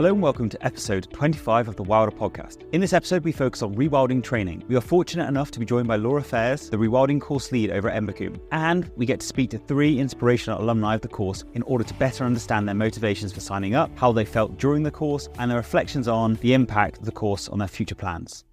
Hello and welcome to episode 25 of the Wilder podcast. In this episode, we focus on rewilding training. We are fortunate enough to be joined by Laura Fairs, the rewilding course lead over at Embercombe, and we get to speak to 3 inspirational alumni of the course in order to better understand their motivations for signing up, how they felt during the course, and their reflections on the impact of the course on their future plans.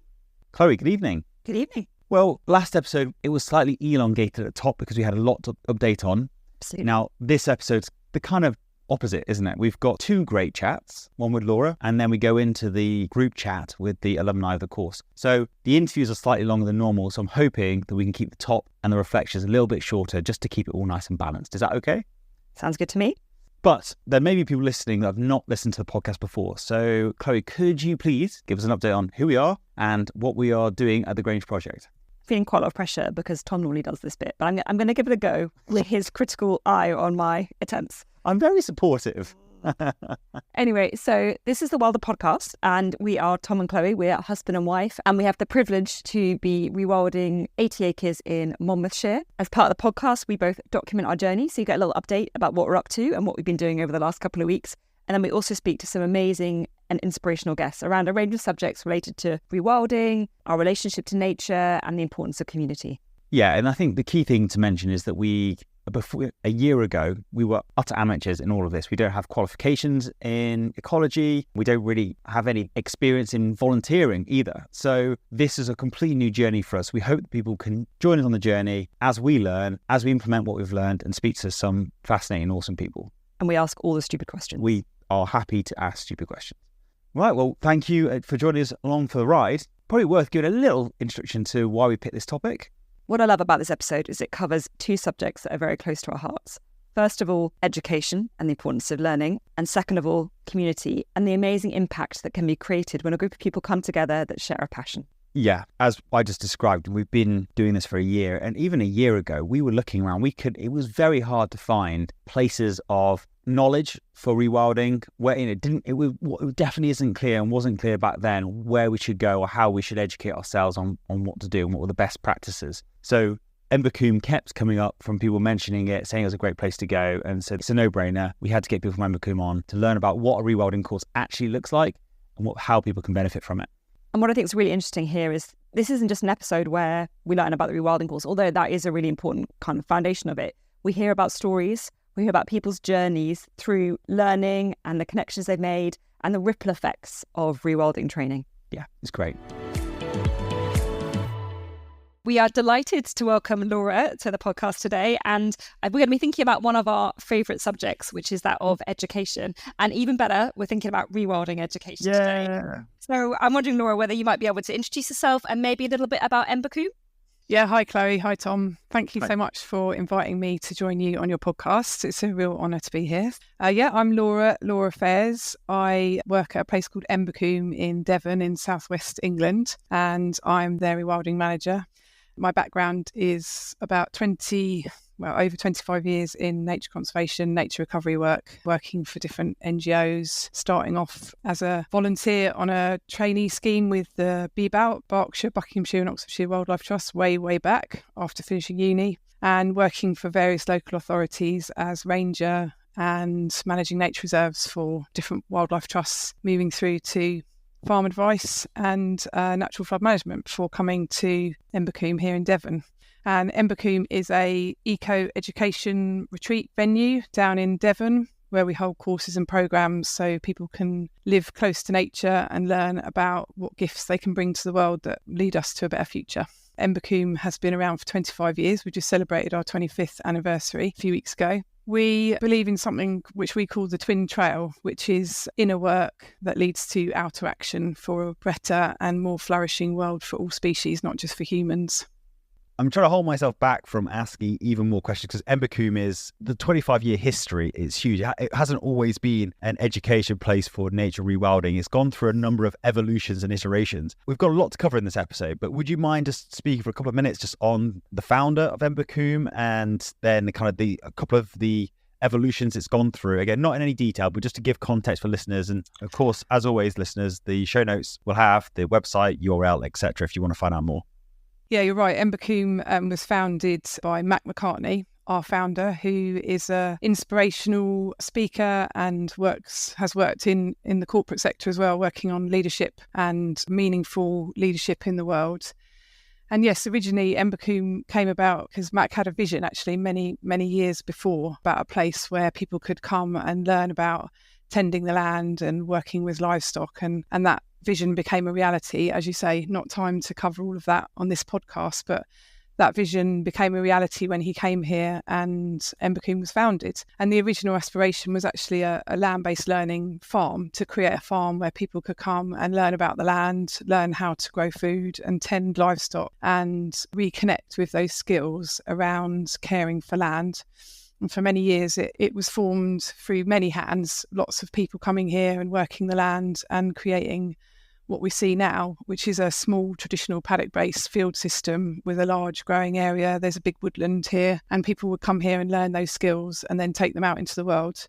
Chloe, good evening. Good evening. Well, last episode, it was slightly elongated at the top because we had a lot to update on. Absolutely. Now, this episode's the kind of opposite, isn't it? We've got 2 great chats, one with Laura, and then we go into the group chat with the alumni of the course. So the interviews are slightly longer than normal, so I'm hoping that we can keep the top and the reflections a little bit shorter just to keep it all nice and balanced. Is that okay? Sounds good to me. But there may be people listening that have not listened to the podcast before. So Chloe, could you please give us an update on who we are and what we are doing at the Grange Project? Feeling quite a lot of pressure because Tom normally does this bit, but I'm going to give it a go with his critical eye on my attempts. I'm very supportive. Anyway, so this is the Wilder podcast, and we are Tom and Chloe. We're husband and wife, and we have the privilege to be rewilding 80 acres in Monmouthshire. As part of the podcast, we both document our journey, so you get a little update about what we're up to and what we've been doing over the last couple of weeks. And then we also speak to some amazing and inspirational guests around a range of subjects related to rewilding, our relationship to nature, and the importance of community. Yeah, and I think the key thing to mention is that before a year ago, we were utter amateurs in all of this. We don't have qualifications in ecology. We don't really have any experience in volunteering either. So this is a completely new journey for us. We hope that people can join us on the journey as we learn, as we implement what we've learned and speak to some fascinating, awesome people. And we ask all the stupid questions. We are happy to ask stupid questions. Right, well, thank you for joining us along for the ride. Probably worth giving a little introduction to why we picked this topic. What I love about this episode is it covers 2 subjects that are very close to our hearts. First of all, education and the importance of learning. And second of all, community and the amazing impact that can be created when a group of people come together that share a passion. Yeah, as I just described, we've been doing this for a year. And even a year ago, we were looking around. It was very hard to find places of knowledge for rewilding where it definitely isn't clear and wasn't clear back then where we should go or how we should educate ourselves on what to do and what were the best practices. So Embercombe kept coming up from people mentioning it, saying it was a great place to go, and so it's a no-brainer. We had to get people from Embercombe on to learn about what a rewilding course actually looks like and how people can benefit from it. And what I think is really interesting here is this isn't just an episode where we learn about the rewilding course, although that is a really important kind of foundation of it. We hear about stories, we hear about people's journeys through learning and the connections they've made and the ripple effects of rewilding training. Yeah, it's great. We are delighted to welcome Laura to the podcast today, and we're going to be thinking about one of our favourite subjects, which is that of education. And even better, we're thinking about rewilding education today. So I'm wondering, Laura, whether you might be able to introduce yourself and maybe a little bit about Embercombe. Yeah, hi Chloe, hi Tom. Thank you so much for inviting me to join you on your podcast. It's a real honour to be here. I'm Laura Fairs. I work at a place called Embercombe in Devon in southwest England, and I'm their rewilding manager. My background is about over 25 years in nature conservation, nature recovery work, working for different NGOs, starting off as a volunteer on a trainee scheme with the BBOUT, Berkshire, Buckinghamshire and Oxfordshire Wildlife Trust way back after finishing uni, and working for various local authorities as ranger and managing nature reserves for different wildlife trusts, moving through to farm advice and natural flood management before coming to Embercombe here in Devon. And Embercombe is a eco-education retreat venue down in Devon where we hold courses and programmes so people can live close to nature and learn about what gifts they can bring to the world that lead us to a better future. Embercombe has been around for 25 years. We just celebrated our 25th anniversary a few weeks ago. We believe in something which we call the twin trail, which is inner work that leads to outer action for a better and more flourishing world for all species, not just for humans. I'm trying to hold myself back from asking even more questions because Embercombe is the 25-year history. It's huge. It hasn't always been an education place for nature rewilding. It's gone through a number of evolutions and iterations. We've got a lot to cover in this episode, but would you mind just speaking for a couple of minutes just on the founder of Embercombe and then a couple of the evolutions it's gone through? Again, not in any detail, but just to give context for listeners. And of course, as always, listeners, the show notes will have the website, URL, etc. if you want to find out more. Yeah, you're right. Embercombe was founded by Mac McCartney our founder, who is an inspirational speaker and has worked in the corporate sector as well, working on leadership and meaningful leadership in the world. And yes, originally Embercombe came about because Mac had a vision actually many, many years before about a place where people could come and learn about tending the land and working with livestock. And that vision became a reality. As you say, not time to cover all of that on this podcast, but that vision became a reality when he came here and Embercombe was founded. And the original aspiration was actually a land-based learning farm, to create a farm where people could come and learn about the land, learn how to grow food and tend livestock, and reconnect with those skills around caring for land. And for many years, it was formed through many hands, lots of people coming here and working the land and creating what we see now, which is a small traditional paddock-based field system with a large growing area. There's a big woodland here, and people would come here and learn those skills and then take them out into the world.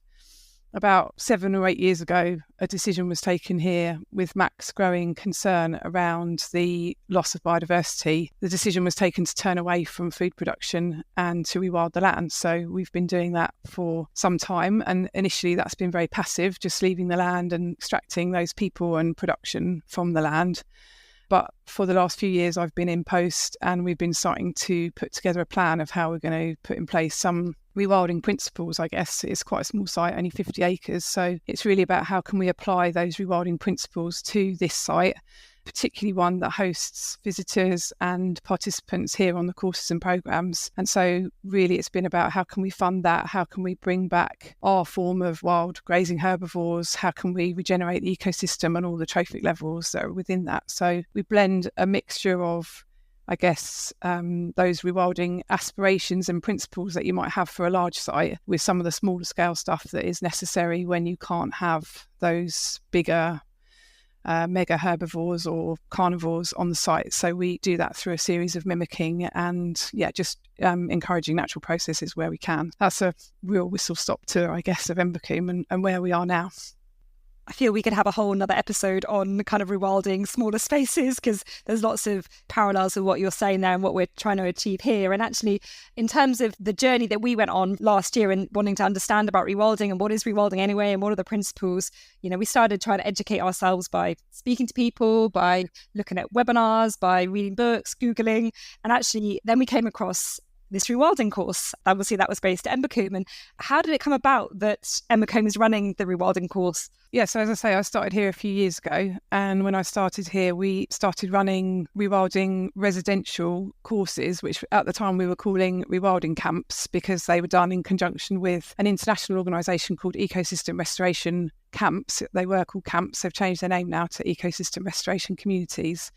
About 7 or 8 years ago, a decision was taken here with Mac's growing concern around the loss of biodiversity. The decision was taken to turn away from food production and to rewild the land. So we've been doing that for some time. And initially that's been very passive, just leaving the land and extracting those people and production from the land. But for the last few years, I've been in post and we've been starting to put together a plan of how we're going to put in place some rewilding principles, I guess. It's quite a small site, only 50 acres. So it's really about how can we apply those rewilding principles to this site, particularly one that hosts visitors and participants here on the courses and programmes. And so really it's been about how can we fund that? How can we bring back our form of wild grazing herbivores? How can we regenerate the ecosystem and all the trophic levels that are within that? So we blend a mixture of, I guess, those rewilding aspirations and principles that you might have for a large site with some of the smaller scale stuff that is necessary when you can't have those bigger mega herbivores or carnivores on the site. So we do that through a series of mimicking and just encouraging natural processes where we can. That's a real whistle stop tour, I guess, of Embercombe and where we are now. I feel we could have a whole another episode on kind of rewilding smaller spaces, because there's lots of parallels with what you're saying there and what we're trying to achieve here. And actually, in terms of the journey that we went on last year and wanting to understand about rewilding and what is rewilding anyway and what are the principles, we started trying to educate ourselves by speaking to people, by looking at webinars, by reading books, Googling. And actually, then we came across this rewilding course. Obviously, that was based at Embercombe. And how did it come about that Embercombe is running the rewilding course? Yeah, so as I say, I started here a few years ago. And when I started here, we started running rewilding residential courses, which at the time we were calling rewilding camps, because they were done in conjunction with an international organisation called Ecosystem Restoration Camps. They were called camps. They've changed their name now to Ecosystem Restoration Communities.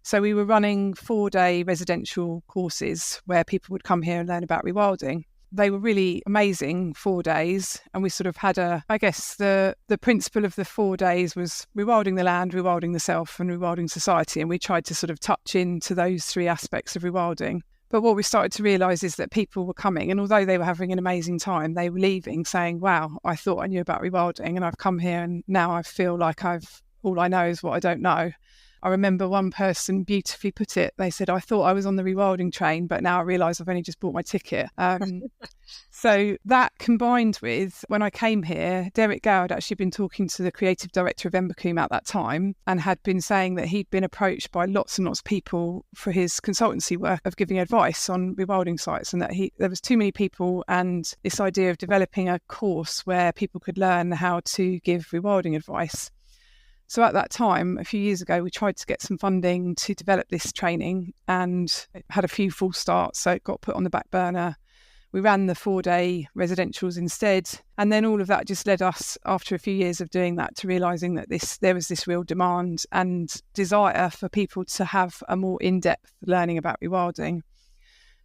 So we were running 4-day residential courses where people would come here and learn about rewilding. They were really amazing 4 days. And we sort of had the principle of the 4 days was rewilding the land, rewilding the self and rewilding society. And we tried to sort of touch into those 3 aspects of rewilding. But what we started to realise is that people were coming, and although they were having an amazing time, they were leaving saying, wow, I thought I knew about rewilding and I've come here and now I feel like all I know is what I don't know. I remember one person beautifully put it. They said, I thought I was on the rewilding train, but now I realise I've only just bought my ticket. So that combined with, when I came here, Derek Gow had actually been talking to the creative director of Embercombe at that time and had been saying that he'd been approached by lots and lots of people for his consultancy work of giving advice on rewilding sites, and that there was too many people, and this idea of developing a course where people could learn how to give rewilding advice. So at that time, a few years ago, we tried to get some funding to develop this training and it had a few false starts, so it got put on the back burner. We ran the 4-day residentials instead. And then all of that just led us, after a few years of doing that, to realising that there was this real demand and desire for people to have a more in-depth learning about rewilding.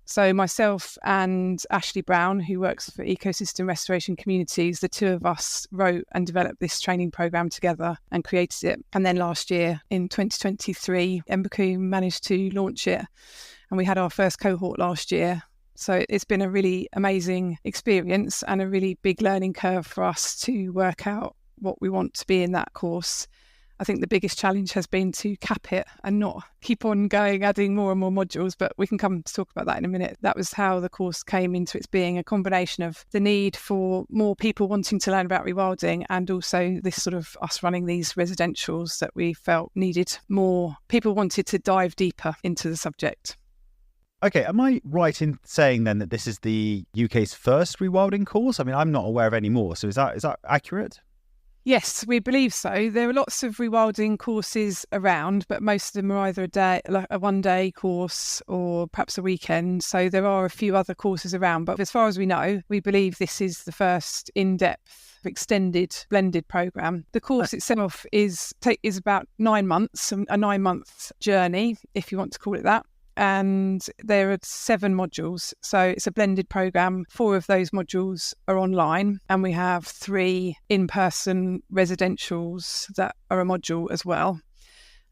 So myself and Ashley Brown, who works for Ecosystem Restoration Communities, the 2 of us wrote and developed this training programme together and created it. And then last year, in 2023, Embercombe managed to launch it. And we had our first cohort last year. So it's been a really amazing experience and a really big learning curve for us to work out what we want to be in that course. I think the biggest challenge has been to cap it and not keep on going, adding more and more modules, but we can come to talk about that in a minute. That was how the course came into its being, a combination of the need for more people wanting to learn about rewilding and also this sort of us running these residentials that we felt needed more. People wanted to dive deeper into the subject. Okay, am I right in saying then that this is the UK's first rewilding course? I mean, I'm not aware of any more, so is that accurate? Yes, we believe so. There are lots of rewilding courses around, but most of them are either a one-day course or perhaps a weekend. So there are a few other courses around, but as far as we know, we believe this is the first in-depth, extended, blended programme. The course itself is about 9 months, a 9-month journey, if you want to call it that. And there are 7 modules. So it's a blended programme. 4 of those modules are online, and we have 3 in-person residentials that are a module as well.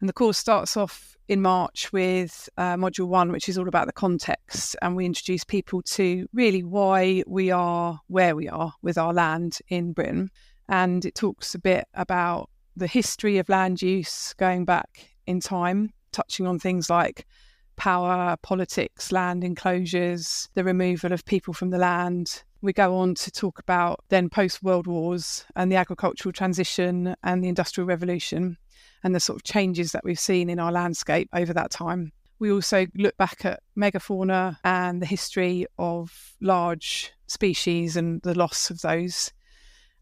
And the course starts off in March with module 1, which is all about the context. And we introduce people to really why we are where we are with our land in Britain. And it talks a bit about the history of land use going back in time, touching on things like power, politics, land enclosures, the removal of people from the land. We go on to talk about then post-World Wars and the agricultural transition and the Industrial Revolution and the sort of changes that we've seen in our landscape over that time. We also look back at megafauna and the history of large species and the loss of those.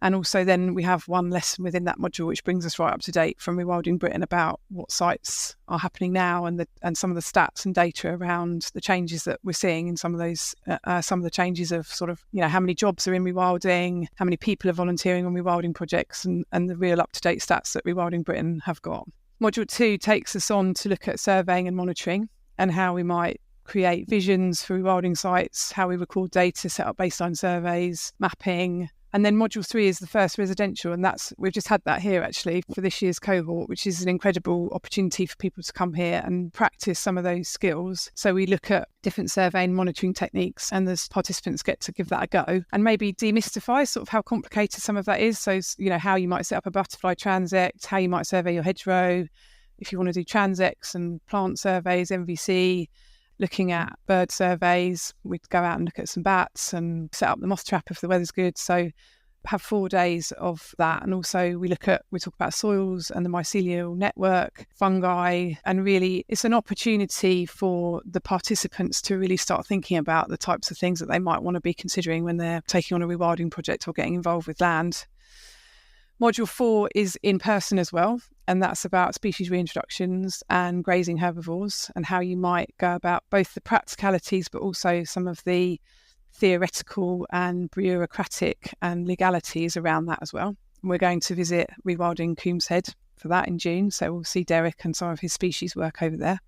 And also then we have one lesson within that module which brings us right up to date from Rewilding Britain about what sites are happening now and some of the stats and data around the changes that we're seeing in some of those, some of the changes of sort of, how many jobs are in rewilding, how many people are volunteering on rewilding projects and the real up-to-date stats that Rewilding Britain have got. Module 2 takes us on to look at surveying and monitoring and how we might create visions for rewilding sites, how we record data, set up baseline surveys, mapping. And then module 3 is the first residential, and we've just had that here actually for this year's cohort, which is an incredible opportunity for people to come here and practice some of those skills. So we look at different surveying and monitoring techniques, and the participants get to give that a go and maybe demystify sort of how complicated some of that is. So, how you might set up a butterfly transect, how you might survey your hedgerow, if you want to do transects and plant surveys, MVC, looking at bird surveys. We'd go out and look at some bats and set up the moth trap if the weather's good. So have 4 days of that. And also we talk about soils and the mycelial network, fungi, and really it's an opportunity for the participants to really start thinking about the types of things that they might want to be considering when they're taking on a rewilding project or getting involved with land. Module 4 is in person as well, and that's about species reintroductions and grazing herbivores and how you might go about both the practicalities but also some of the theoretical and bureaucratic and legalities around that as well. And we're going to visit Rewilding Coombs Head for that in June, so we'll see Derek and some of his species work over there.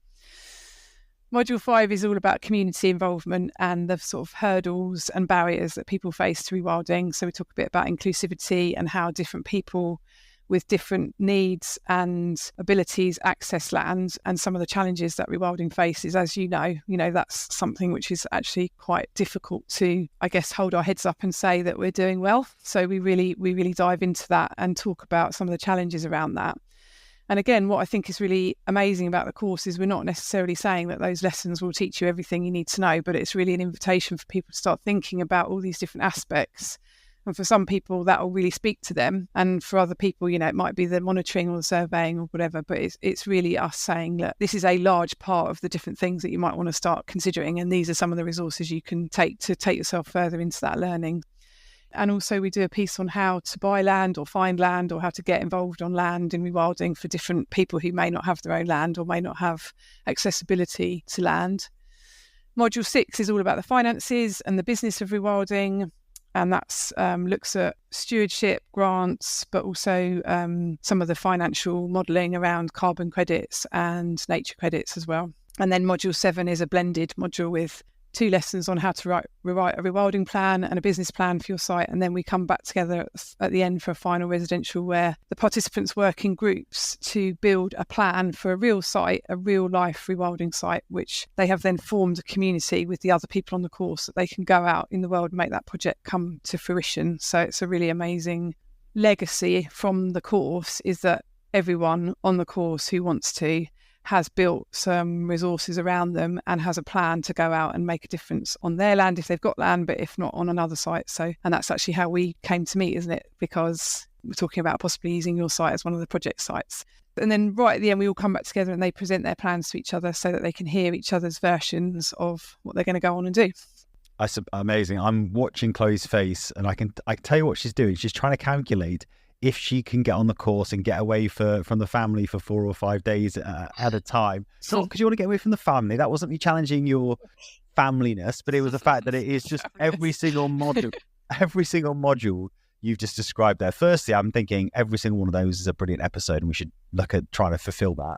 Module 5 is all about community involvement and the sort of hurdles and barriers that people face to rewilding. So we talk a bit about inclusivity and how different people with different needs and abilities access land and some of the challenges that rewilding faces. As you know, that's something which is actually quite difficult to, I guess, hold our heads up and say that we're doing well. So we really dive into that and talk about some of the challenges around that. And again, what I think is really amazing about the course is we're not necessarily saying that those lessons will teach you everything you need to know, but it's really an invitation for people to start thinking about all these different aspects. And for some people, that will really speak to them. And for other people, it might be the monitoring or the surveying or whatever, but it's really us saying that this is a large part of the different things that you might want to start considering. And these are some of the resources you can take to take yourself further into that learning. And also we do a piece on how to buy land or find land or how to get involved on land in rewilding for different people who may not have their own land or may not have accessibility to land. Module 6 is all about the finances and the business of rewilding. And that's looks at stewardship, grants, but also some of the financial modelling around carbon credits and nature credits as well. And then module 7 is a blended module with 2 lessons on how to rewrite a rewilding plan and a business plan for your site. And then we come back together at the end for a final residential where the participants work in groups to build a plan for a real site, a real life rewilding site, which they have then formed a community with the other people on the course that they can go out in the world and make that project come to fruition. So it's a really amazing legacy from the course is that everyone on the course who wants to has built some resources around them and has a plan to go out and make a difference on their land if they've got land, but if not, on another site. So, and that's actually how we came to meet, isn't it? Because we're talking about possibly using your site as one of the project sites. And then right at the end, we all come back together and they present their plans to each other so that they can hear each other's versions of what they're going to go on and do. That's amazing. I'm watching Chloe's face and I can tell you what she's doing. She's trying to calculate if she can get on the course and get away from the family for 4 or 5 days at a time. It's not because you want to get away from the family. That wasn't me challenging your familyness, but it was the fact that it is just every single module you've just described there. Firstly, I'm thinking every single one of those is a brilliant episode and we should look at trying to fulfill that.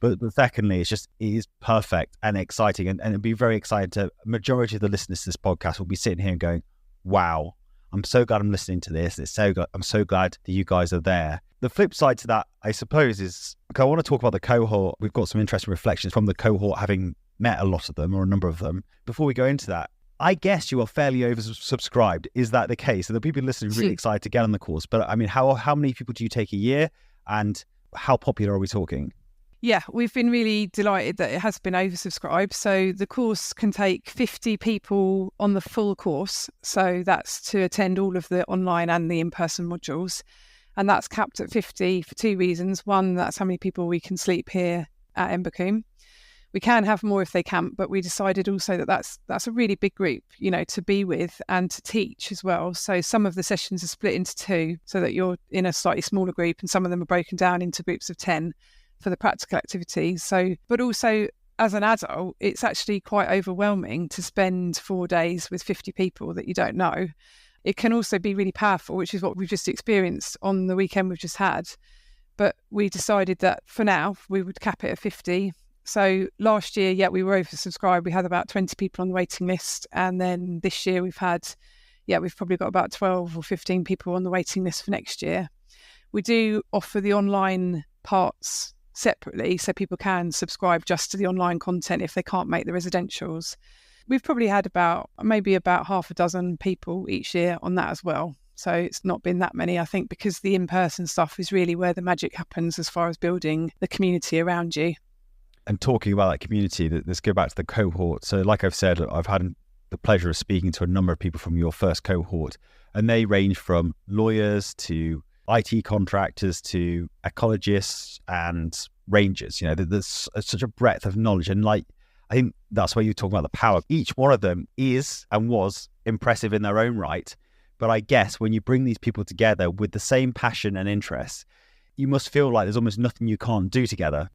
But secondly, it is perfect and exciting. And it'd be very exciting to majority of the listeners to this podcast will be sitting here and going, wow, I'm so glad I'm listening to this. I'm so glad that you guys are there. The flip side to that, I suppose, is I want to talk about the cohort. We've got some interesting reflections from the cohort, having met a lot of them or a number of them. Before we go into that, I guess you are fairly oversubscribed. Is that the case? Are the people listening really excited to get on the course? But I mean, how many people do you take a year and how popular are we talking? Yeah, we've been really delighted that it has been oversubscribed. So the course can take 50 people on the full course. So that's to attend all of the online and the in-person modules. And that's capped at 50 for 2 reasons. One, that's how many people we can sleep here at Embercombe. We can have more if they camp, but we decided also that that's a really big group, to be with and to teach as well. So some of the sessions are split into 2 so that you're in a slightly smaller group and some of them are broken down into groups of 10 for the practical activities. So, but also as an adult, it's actually quite overwhelming to spend 4 days with 50 people that you don't know. It can also be really powerful, which is what we've just experienced on the weekend we've just had. But we decided that for now, we would cap it at 50. So last year, we were oversubscribed. We had about 20 people on the waiting list. And then this year we've probably got about 12 or 15 people on the waiting list for next year. We do offer the online parts separately, so people can subscribe just to the online content if they can't make the residentials. We've probably had about half a dozen people each year on that as well. So it's not been that many, I think, because the in-person stuff is really where the magic happens as far as building the community around you. And talking about that community, let's go back to the cohort. So like I've said, I've had the pleasure of speaking to a number of people from your first cohort, and they range from lawyers to IT contractors to ecologists and rangers. There's such a breadth of knowledge. And I think that's where you talk about the power. Each one of them is and was impressive in their own right. But I guess when you bring these people together with the same passion and interest, you must feel like there's almost nothing you can't do together.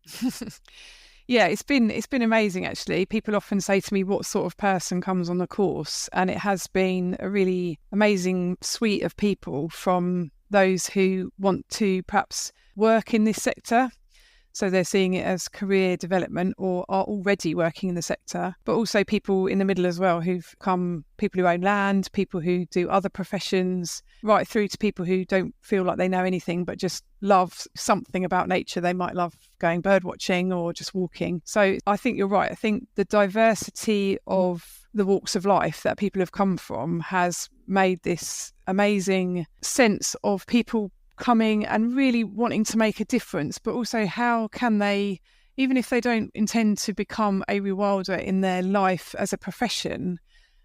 Yeah, it's been amazing, actually. People often say to me, what sort of person comes on the course? And it has been a really amazing suite of people, from those who want to perhaps work in this sector, so they're seeing it as career development or are already working in the sector, but also people in the middle as well who've come, people who own land, people who do other professions, right through to people who don't feel like they know anything but just love something about nature. They might love going bird watching or just walking. So I think you're right. I think the diversity of the walks of life that people have come from has made this amazing sense of people coming and really wanting to make a difference, but also how can they, even if they don't intend to become a rewilder in their life as a profession,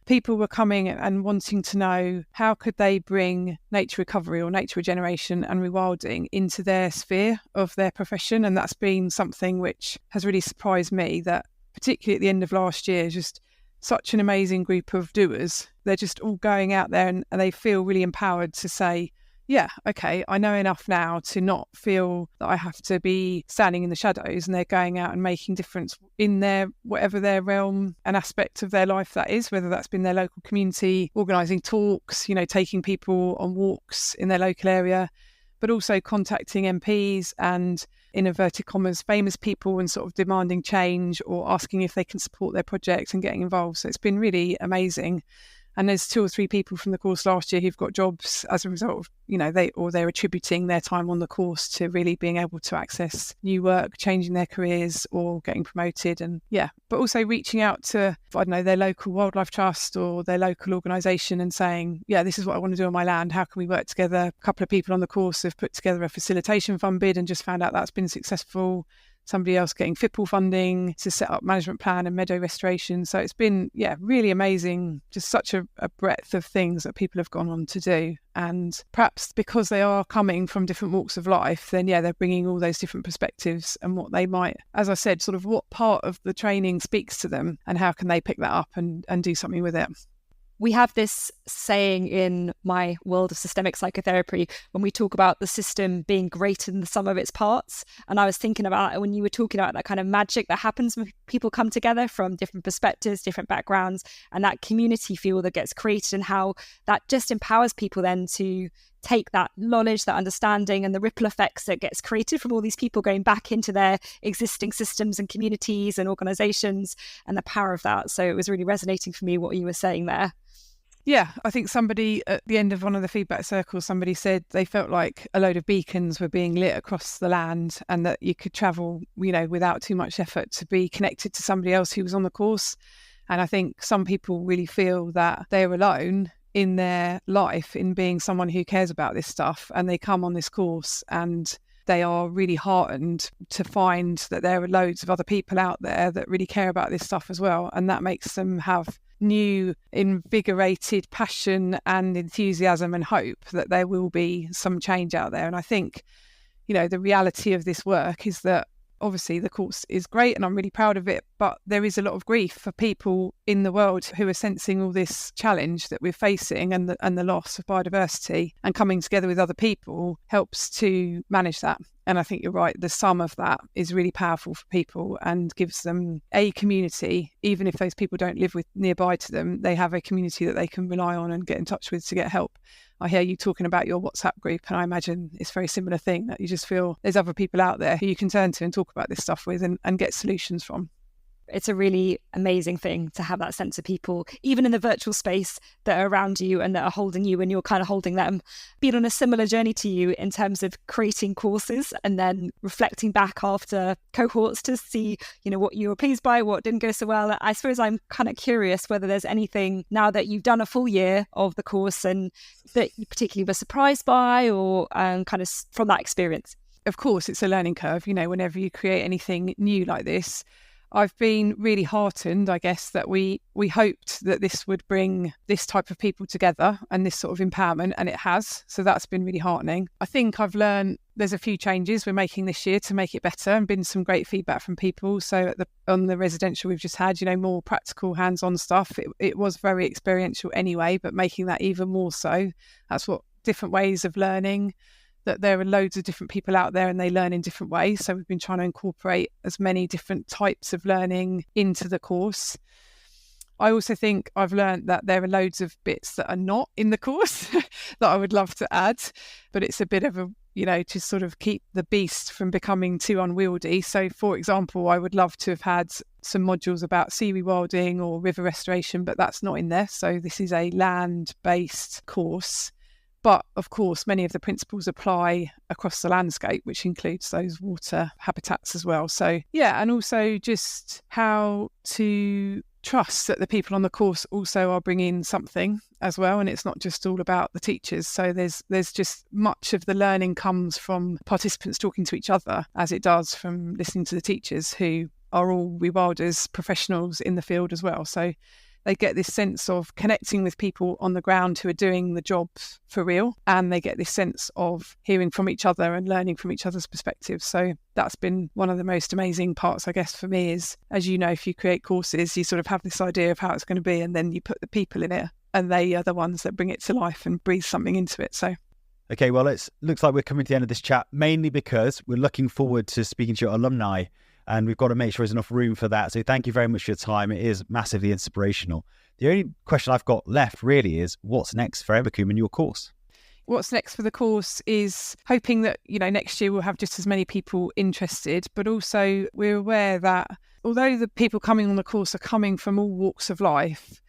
people were coming and wanting to know how could they bring nature recovery or nature regeneration and rewilding into their sphere of their profession. And that's been something which has really surprised me, that particularly at the end of last year, just such an amazing group of doers. They're just all going out there and they feel really empowered to say, yeah, okay, I know enough now to not feel that I have to be standing in the shadows, and they're going out and making difference in their, whatever their realm and aspect of their life that is, whether that's been their local community, organising talks, taking people on walks in their local area, but also contacting MPs and, in inverted commas, famous people and sort of demanding change or asking if they can support their projects and getting involved. So it's been really amazing. And there's 2 or 3 people from the course last year who've got jobs as a result of, they're attributing their time on the course to really being able to access new work, changing their careers or getting promoted. And but also reaching out to, their local wildlife trust or their local organisation and saying, this is what I want to do on my land. How can we work together? A couple of people on the course have put together a facilitation fund bid and just found out that's been successful. Somebody else getting FIPL funding to set up management plan and meadow restoration. So it's been, really amazing, just such a breadth of things that people have gone on to do. And perhaps because they are coming from different walks of life, then, they're bringing all those different perspectives and what they might, as I said, sort of what part of the training speaks to them and how can they pick that up and do something with it. We have this saying in my world of systemic psychotherapy when we talk about the system being greater than the sum of its parts. And I was thinking about it when you were talking about that kind of magic that happens when people come together from different perspectives, different backgrounds, and that community feel that gets created and how that just empowers people then to take that knowledge, that understanding and the ripple effects that gets created from all these people going back into their existing systems and communities and organizations and the power of that. So it was really resonating for me what you were saying there. Yeah, I think somebody at the end of one of the feedback circles, somebody said they felt like a load of beacons were being lit across the land and that you could travel, without too much effort to be connected to somebody else who was on the course. And I think some people really feel that they're alone in their life in being someone who cares about this stuff, and they come on this course and they are really heartened to find that there are loads of other people out there that really care about this stuff as well. And that makes them have new invigorated passion and enthusiasm and hope that there will be some change out there. And I think, the reality of this work is that obviously the course is great and I'm really proud of it, but there is a lot of grief for people in the world who are sensing all this challenge that we're facing and the loss of biodiversity, and coming together with other people helps to manage that. And I think you're right, the sum of that is really powerful for people and gives them a community. Even if those people don't live nearby to them, they have a community that they can rely on and get in touch with to get help. I hear you talking about your WhatsApp group, and I imagine it's a very similar thing, that you just feel there's other people out there who you can turn to and talk about this stuff with and get solutions from. It's a really amazing thing to have that sense of people, even in the virtual space, that are around you and that are holding you and you're kind of holding them, being on a similar journey to you in terms of creating courses and then reflecting back after cohorts to see, what you were pleased by, what didn't go so well. I suppose I'm kind of curious whether there's anything now that you've done a full year of the course and that you particularly were surprised by or kind of from that experience. Of course, it's a learning curve, whenever you create anything new like this. I've been really heartened, I guess, that we hoped that this would bring this type of people together and this sort of empowerment, and it has. So that's been really heartening. I think I've learned there's a few changes we're making this year to make it better, and been some great feedback from people. So on the residential we've just had, more practical hands-on stuff. It was very experiential anyway, but making that even more so. That's what different ways of learning, that there are loads of different people out there and they learn in different ways. So we've been trying to incorporate as many different types of learning into the course. I also think I've learned that there are loads of bits that are not in the course that I would love to add, but it's a bit of a, to sort of keep the beast from becoming too unwieldy. So for example, I would love to have had some modules about sea rewilding or river restoration, but that's not in there. So this is a land-based course. But of course, many of the principles apply across the landscape, which includes those water habitats as well. So and also just how to trust that the people on the course also are bringing something as well, and it's not just all about the teachers. So there's just much of the learning comes from participants talking to each other, as it does from listening to the teachers, who are all rewilders, professionals in the field as well. So they get this sense of connecting with people on the ground who are doing the job for real, and they get this sense of hearing from each other and learning from each other's perspectives. So that's been one of the most amazing parts, I guess, for me, is, as you know, if you create courses, you sort of have this idea of how it's going to be, and then you put the people in it, and they are the ones that bring it to life and breathe something into it. So okay, well, it looks like we're coming to the end of this chat, mainly because we're looking forward to speaking to your alumni, and we've got to make sure there's enough room for that. So thank you very much for your time. It is massively inspirational. The only question I've got left really is, what's next for Embercombe and your course? What's next for the course is hoping that, next year we'll have just as many people interested, but also we're aware that although the people coming on the course are coming from all walks of life,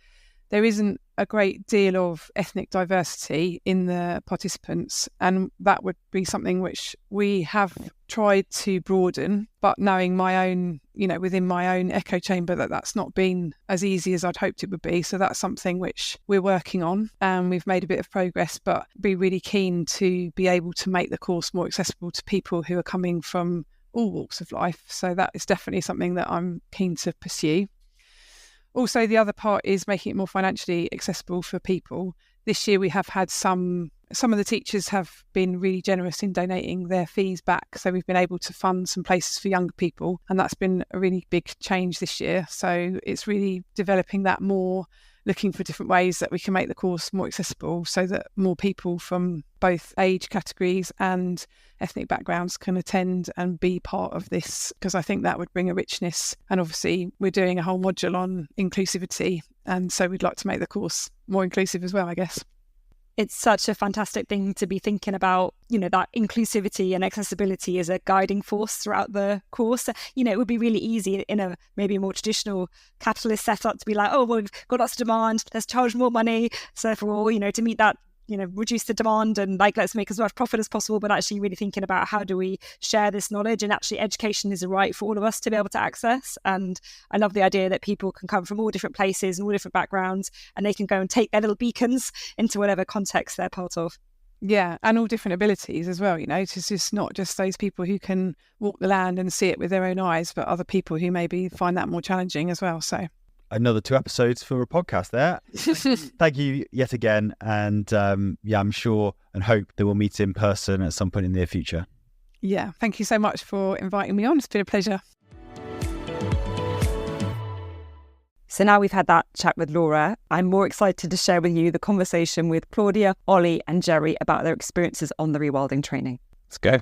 there isn't a great deal of ethnic diversity in the participants, and that would be something which we have tried to broaden, but knowing my own, within my own echo chamber, that's not been as easy as I'd hoped it would be. So that's something which we're working on, and we've made a bit of progress, but be really keen to be able to make the course more accessible to people who are coming from all walks of life. So that is definitely something that I'm keen to pursue. Also, the other part is making it more financially accessible for people. This year we have had some of the teachers have been really generous in donating their fees back. So we've been able to fund some places for younger people, and that's been a really big change this year. So it's really developing that more, looking for different ways that we can make the course more accessible so that more people from both age categories and ethnic backgrounds can attend and be part of this, because I think that would bring a richness. And obviously we're doing a whole module on inclusivity, and so we'd like to make the course more inclusive as well, I guess. It's such a fantastic thing to be thinking about, that inclusivity and accessibility as a guiding force throughout the course. It would be really easy in a maybe a more traditional capitalist setup to be like, oh, well, we've got lots of demand, let's charge more money. So for all, to meet that, reduce the demand and let's make as much profit as possible. But actually really thinking about how do we share this knowledge, and actually education is a right for all of us to be able to access. And I love the idea that people can come from all different places and all different backgrounds, and they can go and take their little beacons into whatever context they're part of. Yeah, and all different abilities as well, it's just not just those people who can walk the land and see it with their own eyes, but other people who maybe find that more challenging as well. So another 2 episodes for a podcast there. Thank you yet again. And I'm sure and hope that we'll meet in person at some point in the near future. Yeah, thank you so much for inviting me on. It's been a pleasure. So now we've had that chat with Laura, I'm more excited to share with you the conversation with Claudia, Olly and Jerry about their experiences on the rewilding training. Let's go.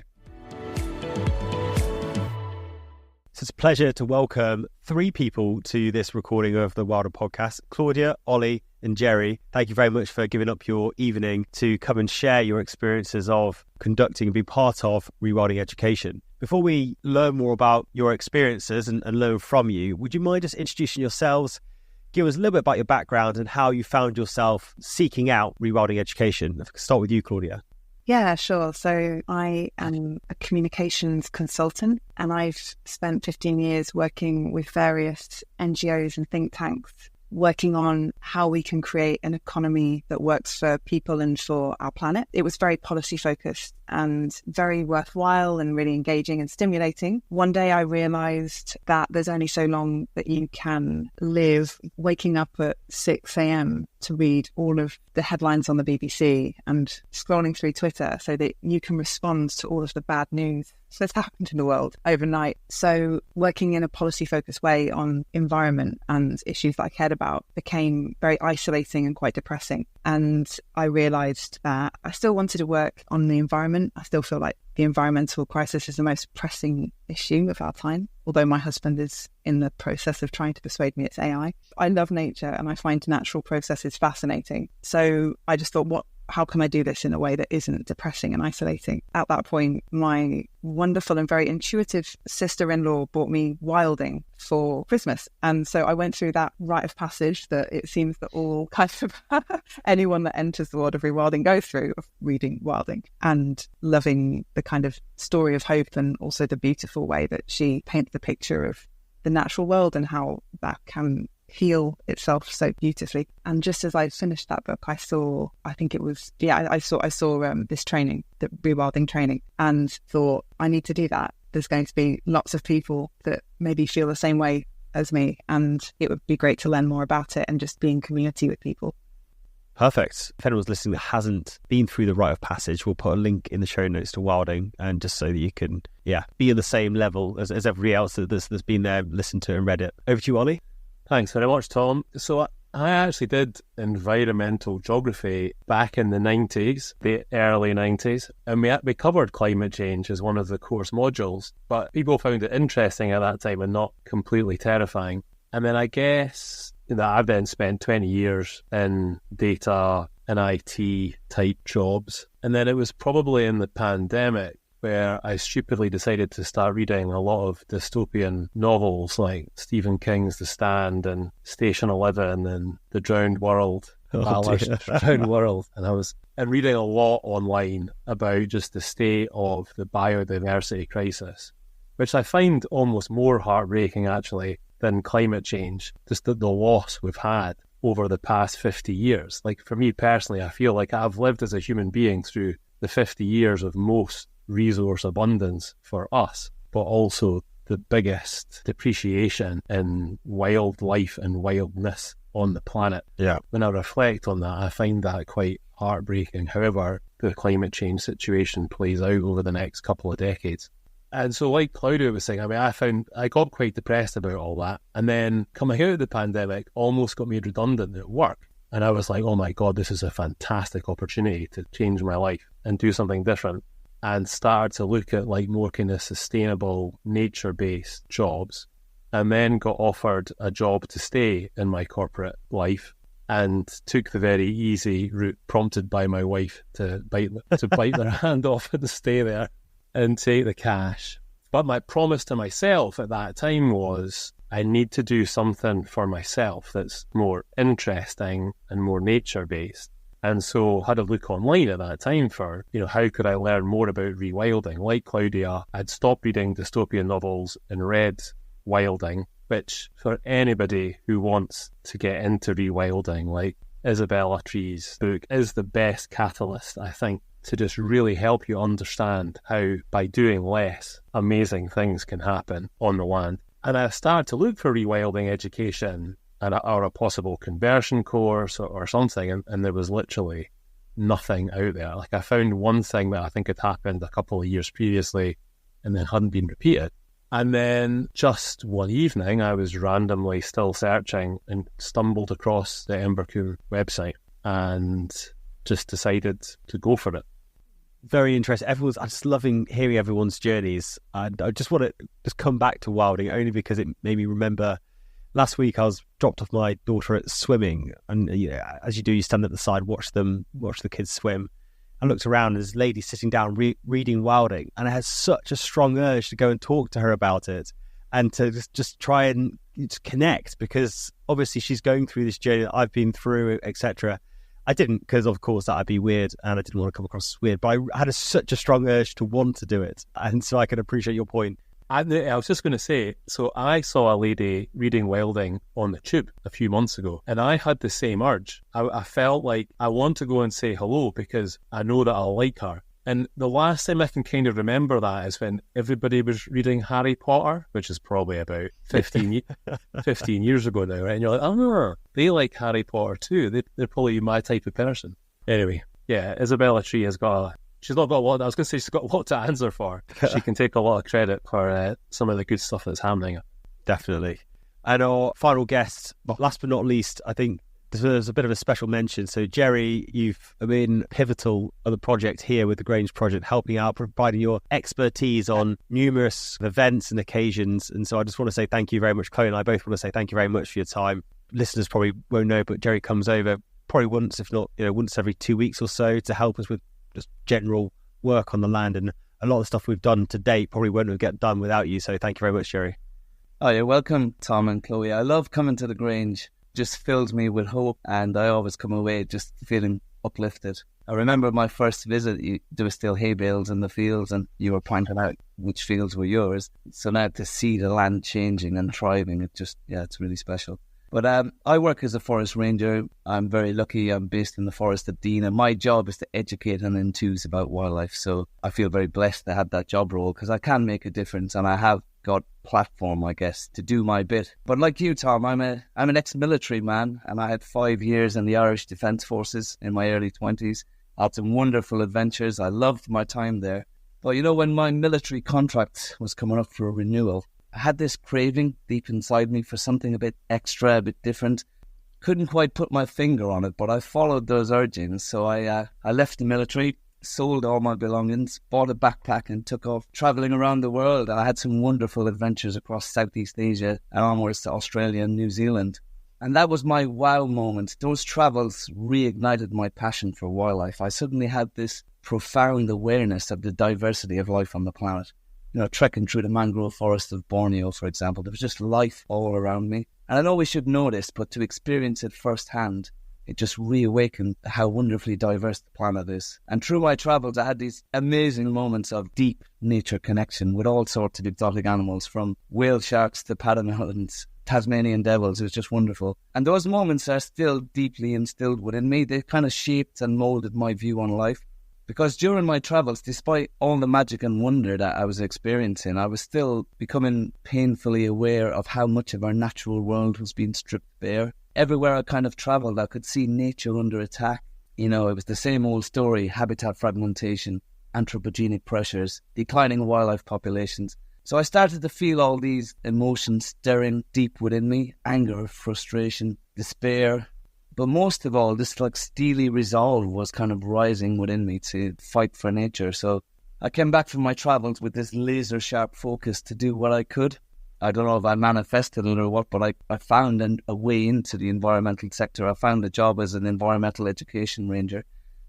So it's a pleasure to welcome 3 people to this recording of the Wilder podcast. Claudia, Olly and Jerry, thank you very much for giving up your evening to come and share your experiences of conducting and be part of rewilding education. Before we learn more about your experiences and learn from you, would you mind just introducing yourselves, give us a little bit about your background and how you found yourself seeking out rewilding education? If I could start with you, Claudia. Yeah, sure. So I am a communications consultant, and I've spent 15 years working with various NGOs and think tanks, working on how we can create an economy that works for people and for our planet. It was very policy focused and very worthwhile and really engaging and stimulating. One day I realized that there's only so long that you can live waking up at 6 a.m. to read all of the headlines on the BBC and scrolling through Twitter so that you can respond to all of the bad news that's happened in the world overnight. So working in a policy-focused way on environment and issues that I cared about became very isolating and quite depressing. And I realised that I still wanted to work on the environment. I still feel like the environmental crisis is the most pressing issue of our time, although my husband is in the process of trying to persuade me it's AI. I love nature and I find natural processes fascinating. So I just thought, how can I do this in a way that isn't depressing and isolating? At that point, my wonderful and very intuitive sister-in-law bought me wilding for Christmas. And so I went through that rite of passage that it seems that all kinds of anyone that enters the world of rewilding goes through, of reading wilding and loving the kind of story of hope and also the beautiful way that she paints the picture of the natural world and how that can heal itself so beautifully. And just as I finished that book, I saw this training, the rewilding training, and thought, I need to do that. There's going to be lots of people that maybe feel the same way as me, and it would be great to learn more about it and just be in community with people. Perfect. If anyone's listening that hasn't been through the rite of passage, we'll put a link in the show notes to wilding, and just so that you can be on the same level as everybody else that's been there, listened to and read it. Over to you, Olly. Thanks very much, Tom. So I actually did environmental geography back in the 90s, the early 90s, and we covered climate change as one of the course modules, but people found it interesting at that time and not completely terrifying. And then I guess that I then spent 20 years in data and IT type jobs. And then it was probably in the pandemic where I stupidly decided to start reading a lot of dystopian novels like Stephen King's The Stand and Station 11 and The Drowned World. traversed around the world, and I was reading a lot online about just the state of the biodiversity crisis, which I find almost more heartbreaking actually than climate change, just the loss we've had over the past 50 years. Like for me personally, I feel like I've lived as a human being through the 50 years of most resource abundance for us, but also the biggest depreciation in wildlife and wildness on the planet. Yeah. When I reflect on that, I find that quite heartbreaking, however the climate change situation plays out over the next couple of decades. And so like Claudia was saying, I got quite depressed about all that. And then coming out of the pandemic almost got made redundant at work. And I was like, oh my God, this is a fantastic opportunity to change my life and do something different. And started to look at like more kind of sustainable nature-based jobs. And then got offered a job to stay in my corporate life and took the very easy route prompted by my wife to bite their hand off and stay there and take the cash. But my promise to myself at that time was I need to do something for myself that's more interesting and more nature-based. And so had a look online at that time for, how could I learn more about rewilding? Like Claudia, I'd stopped reading dystopian novels and read wilding, which for anybody who wants to get into rewilding, like Isabella Tree's book, is the best catalyst, I think, to just really help you understand how by doing less, amazing things can happen on the land. And I started to look for rewilding education or a possible conversion course or something, and there was literally nothing out there. Like I found one thing that I think had happened a couple of years previously and then hadn't been repeated. And then just one evening, I was randomly still searching and stumbled across the Embercombe website and just decided to go for it. Very interesting. I'm just loving hearing everyone's journeys. I just want to just come back to wilding only because it made me remember last week I was dropped off my daughter at swimming, and as you do, you stand at the side, watch the kids swim. I looked around and there's a lady sitting down reading wilding, and I had such a strong urge to go and talk to her about it and to just try and connect, because obviously she's going through this journey that I've been through, etc. I didn't, because of course that'd be weird and I didn't want to come across as weird, but I had such a strong urge to want to do it, and so I can appreciate your point. I was just going to say, so I saw a lady reading wilding on the tube a few months ago, and I had the same urge. I felt like I want to go and say hello because I know that I'll like her. And the last time I can kind of remember that is when everybody was reading Harry Potter, which is probably about 15 years ago now, right? And you're like, oh, no, they like Harry Potter too. They're probably my type of person. Anyway, yeah, Isabella Tree has got she's not got a lot. I was going to say she's got a lot to answer for. She can take a lot of credit for some of the good stuff that's happening. Definitely. And our final guest, last but not least, I think deserves a bit of a special mention. So, Jerry, you've been pivotal of the project here with the Grange Project, helping out, providing your expertise on numerous events and occasions. And so I just want to say thank you very much. Chloe and I both want to say thank you very much for your time. Listeners probably won't know, but Jerry comes over probably once, if not, once every 2 weeks or so to help us with just general work on the land, and a lot of the stuff we've done to date probably wouldn't have get done without you. So thank you very much, Jerry. Oh, you're welcome, Tom and Chloe. I love coming to the Grange. Just fills me with hope, and I always come away just feeling uplifted. I remember my first visit, there were still hay bales in the fields, and you were pointing out which fields were yours. So now to see the land changing and thriving, it's really special. But I work as a forest ranger. I'm very lucky. I'm based in the Forest of Dean, and my job is to educate and enthuse about wildlife. So I feel very blessed to have that job role because I can make a difference, and I have got platform, I guess, to do my bit. But like you, Tom, I'm an ex-military man, and I had 5 years in the Irish Defence Forces in my early 20s. I had some wonderful adventures. I loved my time there. But when my military contract was coming up for a renewal, I had this craving deep inside me for something a bit extra, a bit different. Couldn't quite put my finger on it, but I followed those urgings. So I left the military, sold all my belongings, bought a backpack and took off travelling around the world. I had some wonderful adventures across Southeast Asia and onwards to Australia and New Zealand. And that was my wow moment. Those travels reignited my passion for wildlife. I suddenly had this profound awareness of the diversity of life on the planet. Trekking through the mangrove forest of Borneo, for example, there was just life all around me. And I know we should know this, but to experience it firsthand, it just reawakened how wonderfully diverse the planet is. And through my travels, I had these amazing moments of deep nature connection with all sorts of exotic animals, from whale sharks to paddlemelons, Tasmanian devils. It was just wonderful. And those moments are still deeply instilled within me. They kind of shaped and molded my view on life. Because during my travels, despite all the magic and wonder that I was experiencing, I was still becoming painfully aware of how much of our natural world was being stripped bare. Everywhere I kind of travelled, I could see nature under attack. You know, it was the same old story: habitat fragmentation, anthropogenic pressures, declining wildlife populations. So I started to feel all these emotions stirring deep within me: anger, frustration, despair. But most of all, this like steely resolve was kind of rising within me to fight for nature. So I came back from my travels with this laser sharp focus to do what I could. I don't know if I manifested it or what, but I found a way into the environmental sector. I found a job as an environmental education ranger.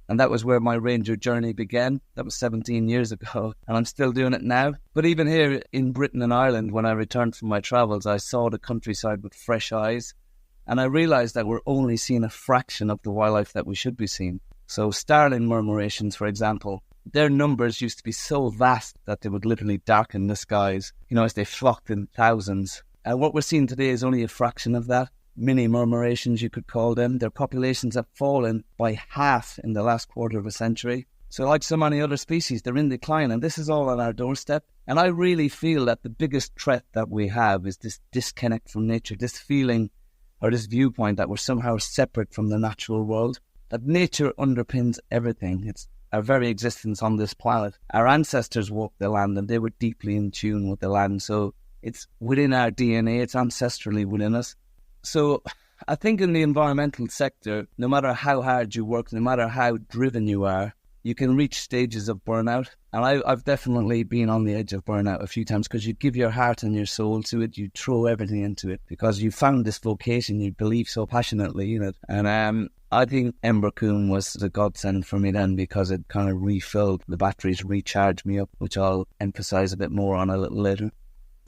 And that was where my ranger journey began. That was 17 years ago, and I'm still doing it now. But even here in Britain and Ireland, when I returned from my travels, I saw the countryside with fresh eyes. And I realised that we're only seeing a fraction of the wildlife that we should be seeing. So starling murmurations, for example, their numbers used to be so vast that they would literally darken the skies, you know, as they flocked in thousands. And what we're seeing today is only a fraction of that. Mini murmurations, you could call them. Their populations have fallen by half in the last quarter of a century. So like so many other species, they're in decline, and this is all on our doorstep. And I really feel that the biggest threat that we have is this disconnect from nature, this feeling or this viewpoint that we're somehow separate from the natural world, that nature underpins everything. It's our very existence on this planet. Our ancestors walked the land and they were deeply in tune with the land. So it's within our DNA, it's ancestrally within us. So I think in the environmental sector, no matter how hard you work, no matter how driven you are, you can reach stages of burnout. And I've definitely been on the edge of burnout a few times, because you give your heart and your soul to it. You throw everything into it because you found this vocation. You believe so passionately in it. And I think Embercombe was a godsend for me then, because it kind of refilled the batteries, recharged me up, which I'll emphasise a bit more on a little later.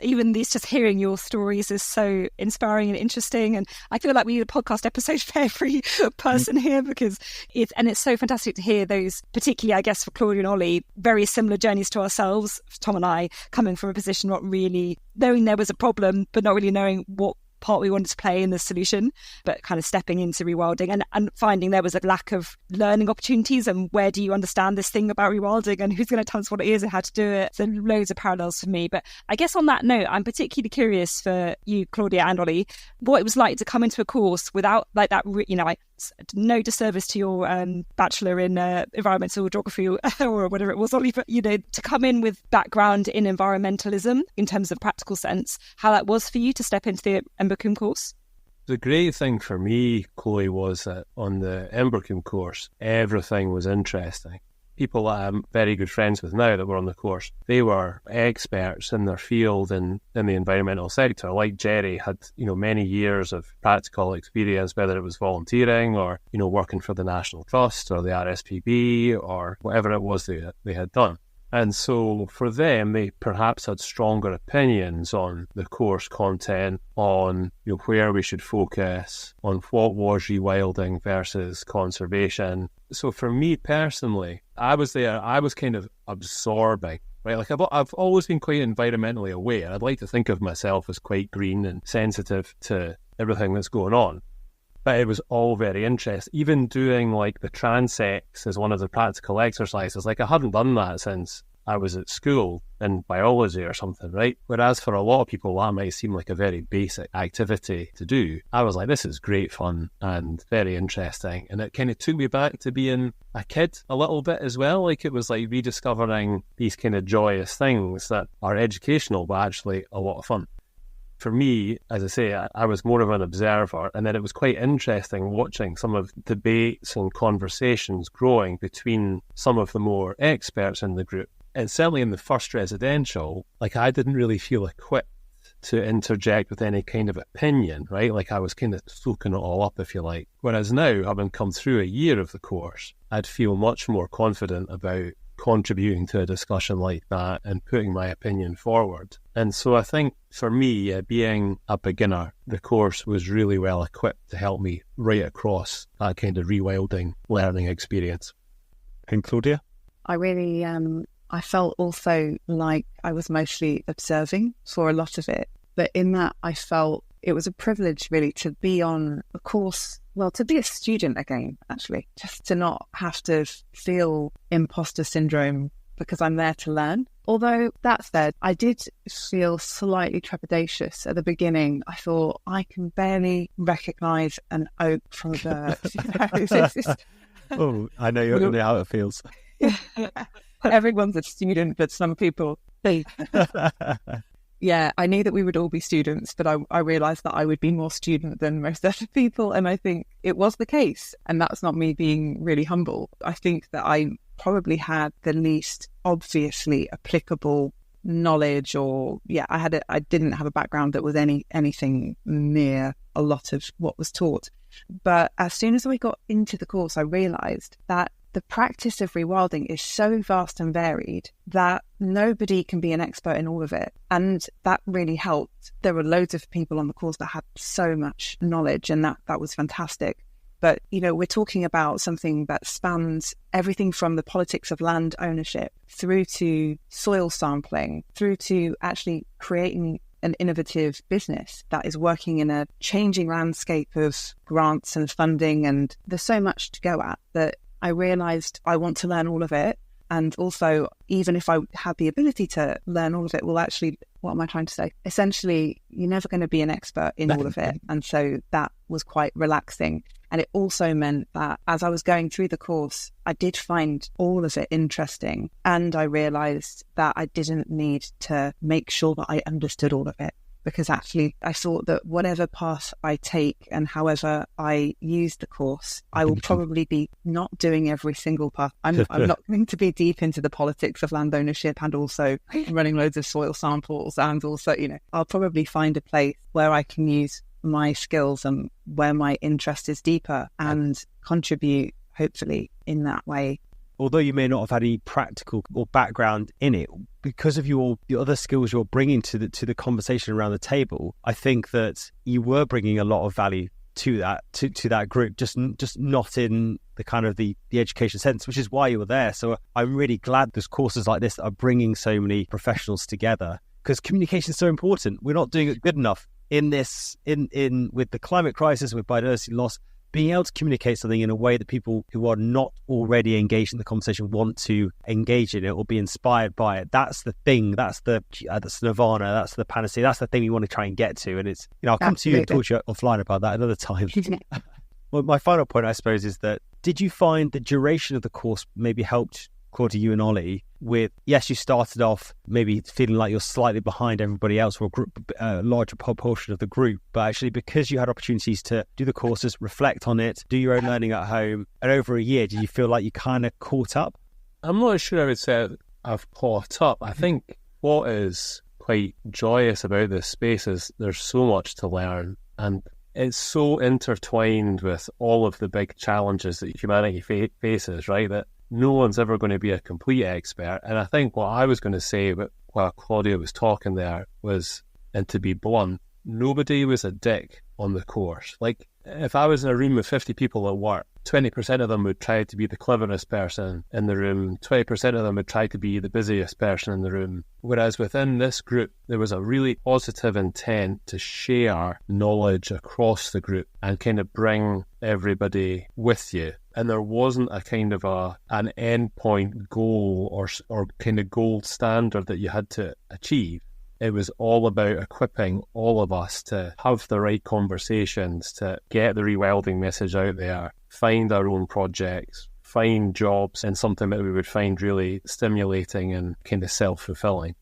Even these, just hearing your stories is so inspiring and interesting, and I feel like we need a podcast episode for every person here, because it's so fantastic to hear those, particularly I guess for Claudia and Olly, very similar journeys to ourselves, Tom and I, coming from a position not really knowing there was a problem, but not really knowing what part we wanted to play in the solution, but kind of stepping into rewilding and finding there was a lack of learning opportunities, and where do you understand this thing about rewilding and who's going to tell us what it is and how to do it. So loads of parallels for me. But I guess on that note, I'm particularly curious for you, Claudia and Olly, what it was like to come into a course without like that, you know, no disservice to your bachelor in environmental geography or whatever it was, Olly, but, you know, to come in with background in environmentalism in terms of practical sense, how that was for you to step into the Embercombe course. The great thing for me, Chloe, was that on the Embercombe course, everything was interesting. People that I'm very good friends with now that were on the course, they were experts in their field and in the environmental sector. Like Jerry had, you know, many years of practical experience, whether it was volunteering or, you know, working for the National Trust or the RSPB or whatever it was they had done. And so for them, they perhaps had stronger opinions on the course content, on, you know, where we should focus, on what was rewilding versus conservation. So for me personally, I was there, I was kind of absorbing, right? Like I've always been quite environmentally aware. I'd like to think of myself as quite green and sensitive to everything that's going on. But it was all very interesting. Even doing like the transects as one of the practical exercises, like I hadn't done that since I was at school in biology or something, right? Whereas for a lot of people, that might seem like a very basic activity to do. I was like, this is great fun and very interesting. And it kind of took me back to being a kid a little bit as well. Like it was like rediscovering these kind of joyous things that are educational, but actually a lot of fun. For me, as I say, I was more of an observer, and then it was quite interesting watching some of the debates and conversations growing between some of the more experts in the group. And certainly in the first residential, like I didn't really feel equipped to interject with any kind of opinion, right? Like I was kind of soaking it all up, if you like. Whereas now, having come through a year of the course, I'd feel much more confident about contributing to a discussion like that and putting my opinion forward. And so I think for me, being a beginner, the course was really well equipped to help me right across that kind of rewilding learning experience. And Claudia? I really, I felt also like I was mostly observing for a lot of it. But in that, I felt it was a privilege really to be on a course, well, to be a student again, actually, just to not have to feel imposter syndrome because I'm there to learn. Although that said, I did feel slightly trepidatious at the beginning. I thought, I can barely recognise an oak from a bird. Oh, I know how it feels. Everyone's a student, but some people... Yeah, I knew that we would all be students, but I realised that I would be more student than most other people. And I think it was the case. And that's not me being really humble. I think that I probably had the least obviously applicable knowledge, or I didn't have a background that was anything near a lot of what was taught. But as soon as I got into the course, I realised that the practice of rewilding is so vast and varied that nobody can be an expert in all of it. And that really helped. There were loads of people on the course that had so much knowledge, and that was fantastic. But, we're talking about something that spans everything from the politics of land ownership through to soil sampling, through to actually creating an innovative business that is working in a changing landscape of grants and funding. And there's so much to go at that I realised I want to learn all of it. And also, even if I had the ability to learn all of it, well, actually, what am I trying to say? Essentially, you're never going to be an expert in all of it. And so that was quite relaxing. And it also meant that as I was going through the course, I did find all of it interesting. And I realised that I didn't need to make sure that I understood all of it. Because actually, I thought that whatever path I take and however I use the course, I will probably be not doing every single path. I'm not going to be deep into the politics of land ownership and also running loads of soil samples. And also, I'll probably find a place where I can use my skills and where my interest is deeper and contribute, hopefully, in that way. Although you may not have had any practical or background in it, because of your other skills you're bringing to the conversation around the table, I think that you were bringing a lot of value to that group, just not in the kind of the education sense, which is why you were there. So I'm really glad there's courses like this that are bringing so many professionals together, because communication is so important. We're not doing it good enough in this with the climate crisis, with biodiversity loss. Being able to communicate something in a way that people who are not already engaged in the conversation want to engage in it or be inspired by it. That's the thing. That's the nirvana. That's the panacea. That's the thing we want to try and get to. And it's, I'll come to you and talk to you offline about that another time. Well, my final point, I suppose, is that did you find the duration of the course maybe helped, Claudia, you and Olly, with, yes, you started off maybe feeling like you're slightly behind everybody else or a larger proportion of the group, but actually because you had opportunities to do the courses, reflect on it, do your own learning at home, and over a year, did you feel like you kind of caught up? I'm not sure I would say I've caught up. I think what is quite joyous about this space is there's so much to learn, and it's so intertwined with all of the big challenges that humanity faces, right? That no one's ever going to be a complete expert. And I think what I was going to say while Claudia was talking there was, and to be blunt, nobody was a dick on the course. Like, if I was in a room with 50 people at work, 20% of them would try to be the cleverest person in the room, 20% of them would try to be the busiest person in the room. Whereas within this group, there was a really positive intent to share knowledge across the group and kind of bring everybody with you. And there wasn't a kind of an endpoint goal or kind of gold standard that you had to achieve. It was all about equipping all of us to have the right conversations, to get the rewilding message out there, find our own projects, find jobs, and something that we would find really stimulating and kind of self-fulfilling.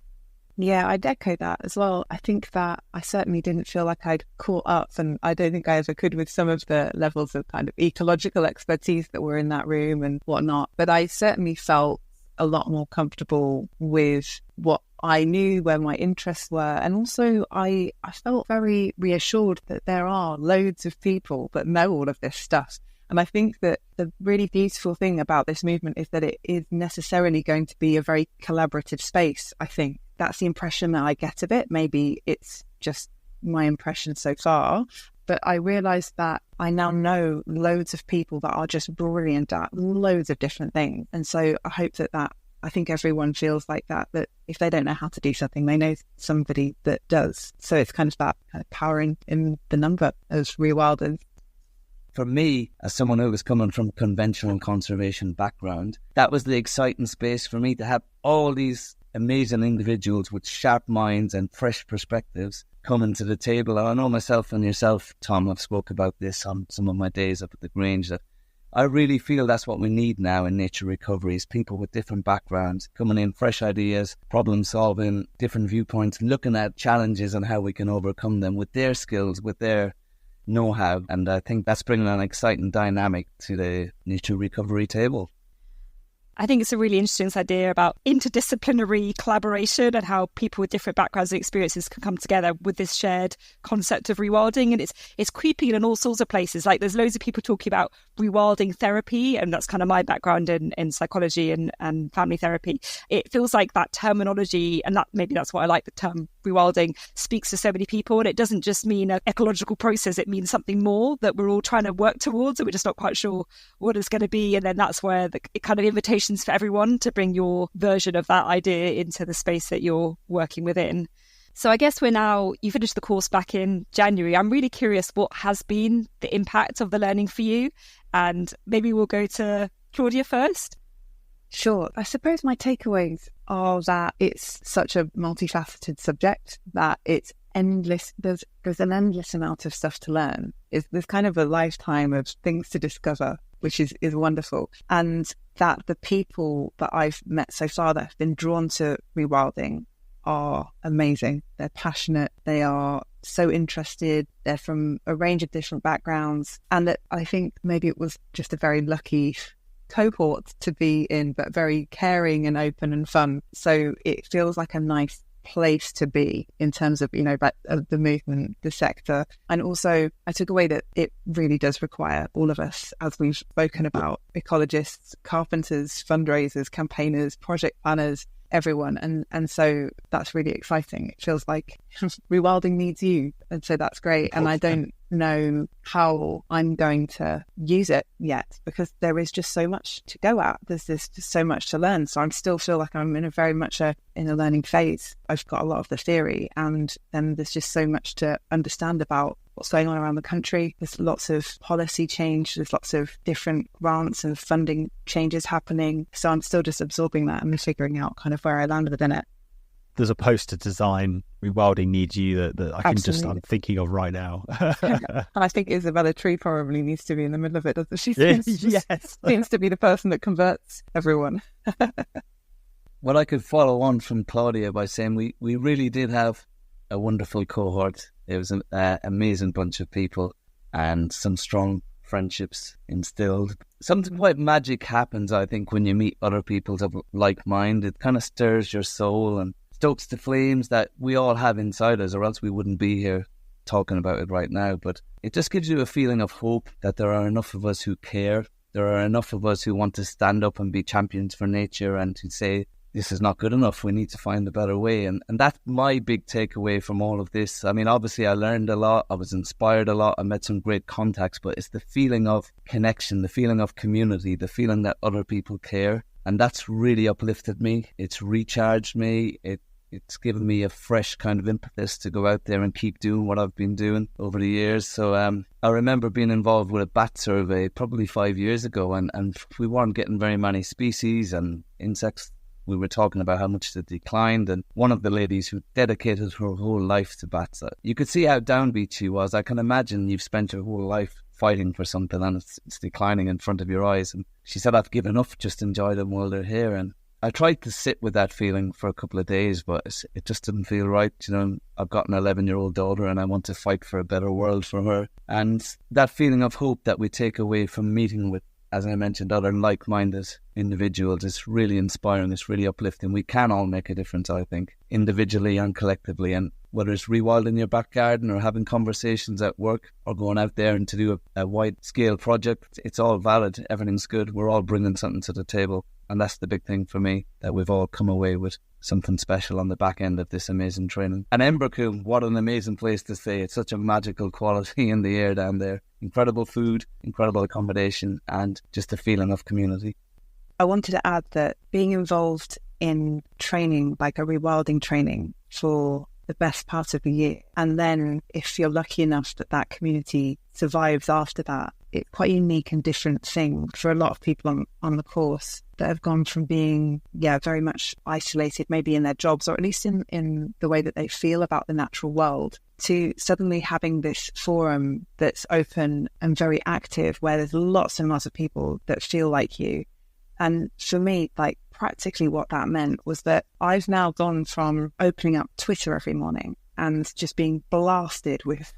Yeah, I'd echo that as well. I think that I certainly didn't feel like I'd caught up, and I don't think I ever could with some of the levels of kind of ecological expertise that were in that room and whatnot. But I certainly felt a lot more comfortable with what I knew, where my interests were. And also I felt very reassured that there are loads of people that know all of this stuff. And I think that the really beautiful thing about this movement is that it is necessarily going to be a very collaborative space. I think that's the impression that I get of it. Maybe it's just my impression so far, but I realise that I now know loads of people that are just brilliant at loads of different things. And so I hope that I think everyone feels like that if they don't know how to do something, they know somebody that does. So it's kind of that kind of power in the number as rewilders. For me, as someone who was coming from a conventional conservation background, that was the exciting space for me to have all these amazing individuals with sharp minds and fresh perspectives coming to the table. And I know myself and yourself, Tom, have spoke about this on some of my days up at the Grange, that I really feel that's what we need now in nature recovery, is people with different backgrounds coming in, fresh ideas, problem solving, different viewpoints, looking at challenges and how we can overcome them with their skills, with their know-how. And I think that's bringing an exciting dynamic to the nature recovery table. I think it's a really interesting idea about interdisciplinary collaboration and how people with different backgrounds and experiences can come together with this shared concept of rewilding. And it's creeping in all sorts of places. Like there's loads of people talking about rewilding therapy, and that's kind of my background in psychology and family therapy. It feels like that terminology, and that's why I like the term rewilding, speaks to so many people. And it doesn't just mean an ecological process, it means something more that we're all trying to work towards, and we're just not quite sure what it's going to be. And then that's where the kind of invitation for everyone to bring your version of that idea into the space that you're working within. So I guess you finished the course back in January. I'm really curious what has been the impact of the learning for you, and maybe we'll go to Claudia first. Sure. I suppose my takeaways are that it's such a multifaceted subject, that it's endless. There's an endless amount of stuff to learn. There's kind of a lifetime of things to discover, which is wonderful. And that the people that I've met so far that have been drawn to rewilding are amazing. They're passionate. They are so interested. They're from a range of different backgrounds. And that I think maybe it was just a very lucky cohort to be in, but very caring and open and fun. So it feels like a nice place to be in terms of, the movement, the sector. And also I took away that it really does require all of us, as we've spoken about, ecologists, carpenters, fundraisers, campaigners, project planners, everyone. And so that's really exciting. It feels like rewilding needs you. And so that's great. And I don't know how I'm going to use it yet, because there is just so much to go at. There's just so much to learn. So I still feel like I'm in in a learning phase. I've got a lot of the theory, and then there's just so much to understand about what's going on around the country. There's lots of policy change. There's lots of different grants and funding changes happening. So I'm still just absorbing that and figuring out kind of where I land within it. There's a poster design, Rewilding Needs You, that I can I'm thinking of right now. I think Isabella Tree probably needs to be in the middle of it, doesn't she? Seems to be the person that converts everyone. Well, I could follow on from Claudia by saying we really did have a wonderful cohort. It was an amazing bunch of people and some strong friendships instilled. Something quite magic happens, I think, when you meet other people of like mind. It kind of stirs your soul and stokes the flames that we all have inside us, or else we wouldn't be here talking about it right now. But it just gives you a feeling of hope that there are enough of us who care. There are enough of us who want to stand up and be champions for nature and to say, this is not good enough, we need to find a better way. And that's my big takeaway from all of this. I mean, obviously I learned a lot, I was inspired a lot, I met some great contacts, but it's the feeling of connection, the feeling of community, the feeling that other people care. And that's really uplifted me. It's recharged me. It's given me a fresh kind of impetus to go out there and keep doing what I've been doing over the years. So I remember being involved with a bat survey probably 5 years ago, and we weren't getting very many species and insects. We were talking about how much they declined, and one of the ladies who dedicated her whole life to bats, you could see how downbeat she was. I can imagine you've spent your whole life fighting for something and it's declining in front of your eyes. And she said, I've given up, just enjoy them while they're here. And I tried to sit with that feeling for a couple of days, but it just didn't feel right. I've got an 11-year-old daughter and I want to fight for a better world for her. And that feeling of hope that we take away from meeting with as I mentioned, other like-minded individuals. It's really inspiring. It's really uplifting. We can all make a difference, I think, individually and collectively. And whether it's rewilding your back garden or having conversations at work or going out there and to do a wide-scale project, it's all valid. Everything's good. We're all bringing something to the table. And that's the big thing for me, that we've all come away with something special on the back end of this amazing training. And Embercombe, what an amazing place to stay. It's such a magical quality in the air down there. Incredible food, incredible accommodation, and just a feeling of community. I wanted to add that being involved in training, like a rewilding training for the best part of the year, and then if you're lucky enough that that community survives after that, it's quite a unique and different thing for a lot of people on the course that have gone from being, very much isolated, maybe in their jobs, or at least in the way that they feel about the natural world, to suddenly having this forum that's open and very active, where there's lots and lots of people that feel like you. And for me, like, practically what that meant was that I've now gone from opening up Twitter every morning and just being blasted with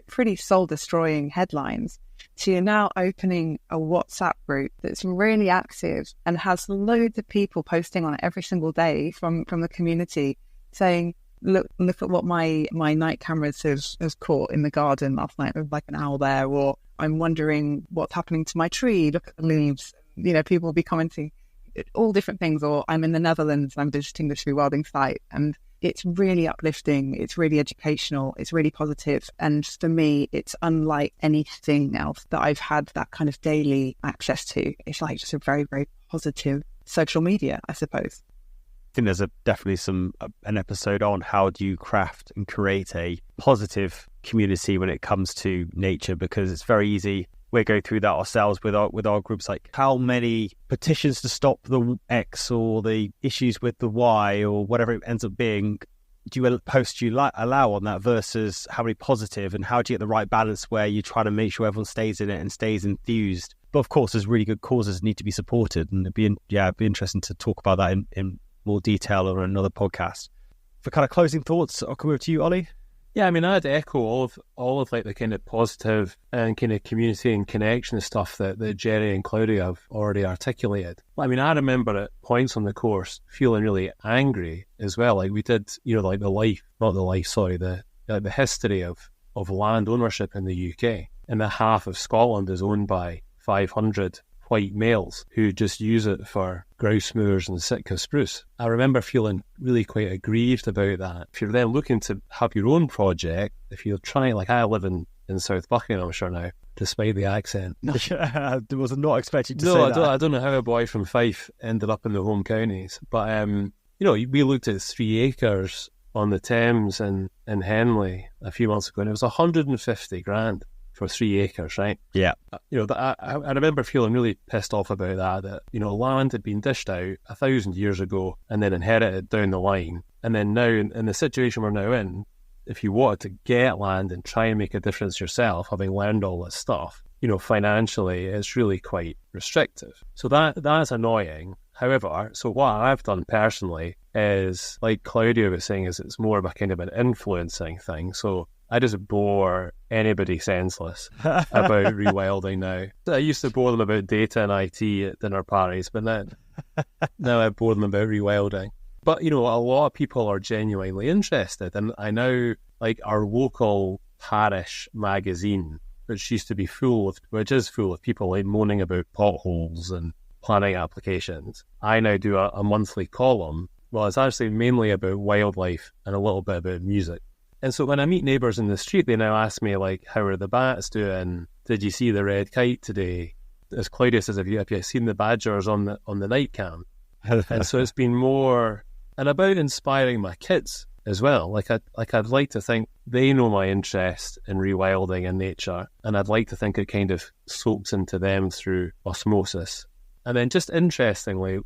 pretty soul-destroying headlines to now opening a WhatsApp group that's really active and has loads of people posting on it every single day from the community saying, look at what my night cameras have caught in the garden last night. There was like an owl there, or I'm wondering what's happening to my tree. Look at the leaves. People will be commenting all different things, or I'm in the Netherlands and I'm visiting this rewilding site. And it's really uplifting. It's really educational. It's really positive. And for me, it's unlike anything else that I've had that kind of daily access to. It's like just a very, very positive social media, I suppose. I think there's definitely an episode on how do you craft and create a positive community when it comes to nature, because it's very easy. We're going through that ourselves with our groups, like how many petitions to stop the X or the issues with the Y or whatever it ends up being. Do you allow on that versus how many positive, and how do you get the right balance where you try to make sure everyone stays in it and stays enthused? But of course, there's really good causes that need to be supported, and it'd be interesting to talk about that in more detail on another podcast. For kind of closing thoughts, I'll come over to you, Olly. Yeah, I mean, I'd echo all of like the kind of positive and kind of community and connection stuff that Jerry and Claudia have already articulated. I mean, I remember at points on the course feeling really angry as well. Like we did, like the history of land ownership in the UK, and that half of Scotland is owned by 500 white males who just use it for grouse moors and Sitka spruce. I remember feeling really quite aggrieved about that. If you're then looking to have your own project, if you're trying, like I live in South Buckinghamshire now, despite the accent. I was not expecting to say that. I don't know how a boy from Fife ended up in the home counties, but we looked at 3 acres on the Thames in Henley a few months ago, and it was 150 grand. For 3 acres, right? Yeah. I remember feeling really pissed off about that land had been dished out 1,000 years ago and then inherited down the line. And then now, in the situation we're now in, if you wanted to get land and try and make a difference yourself, having learned all this stuff, financially, it's really quite restrictive. So that's annoying. However, so what I've done personally is, like Claudia was saying, is it's more of a kind of an influencing thing. So I just bore anybody senseless about rewilding now. I used to bore them about data and IT at dinner parties, but now I bore them about rewilding. But, a lot of people are genuinely interested. And I know, like, our local parish magazine, which is full of people like moaning about potholes and planning applications. I now do a monthly column. Well, it's actually mainly about wildlife and a little bit about music. And so when I meet neighbours in the street, they now ask me, like, how are the bats doing? Did you see the red kite today? As Claudia says, have you seen the badgers on the night cam? And so it's been more, and about inspiring my kids as well. Like I'd like to think they know my interest in rewilding and nature, and I'd like to think it kind of soaks into them through osmosis. And then just interestingly,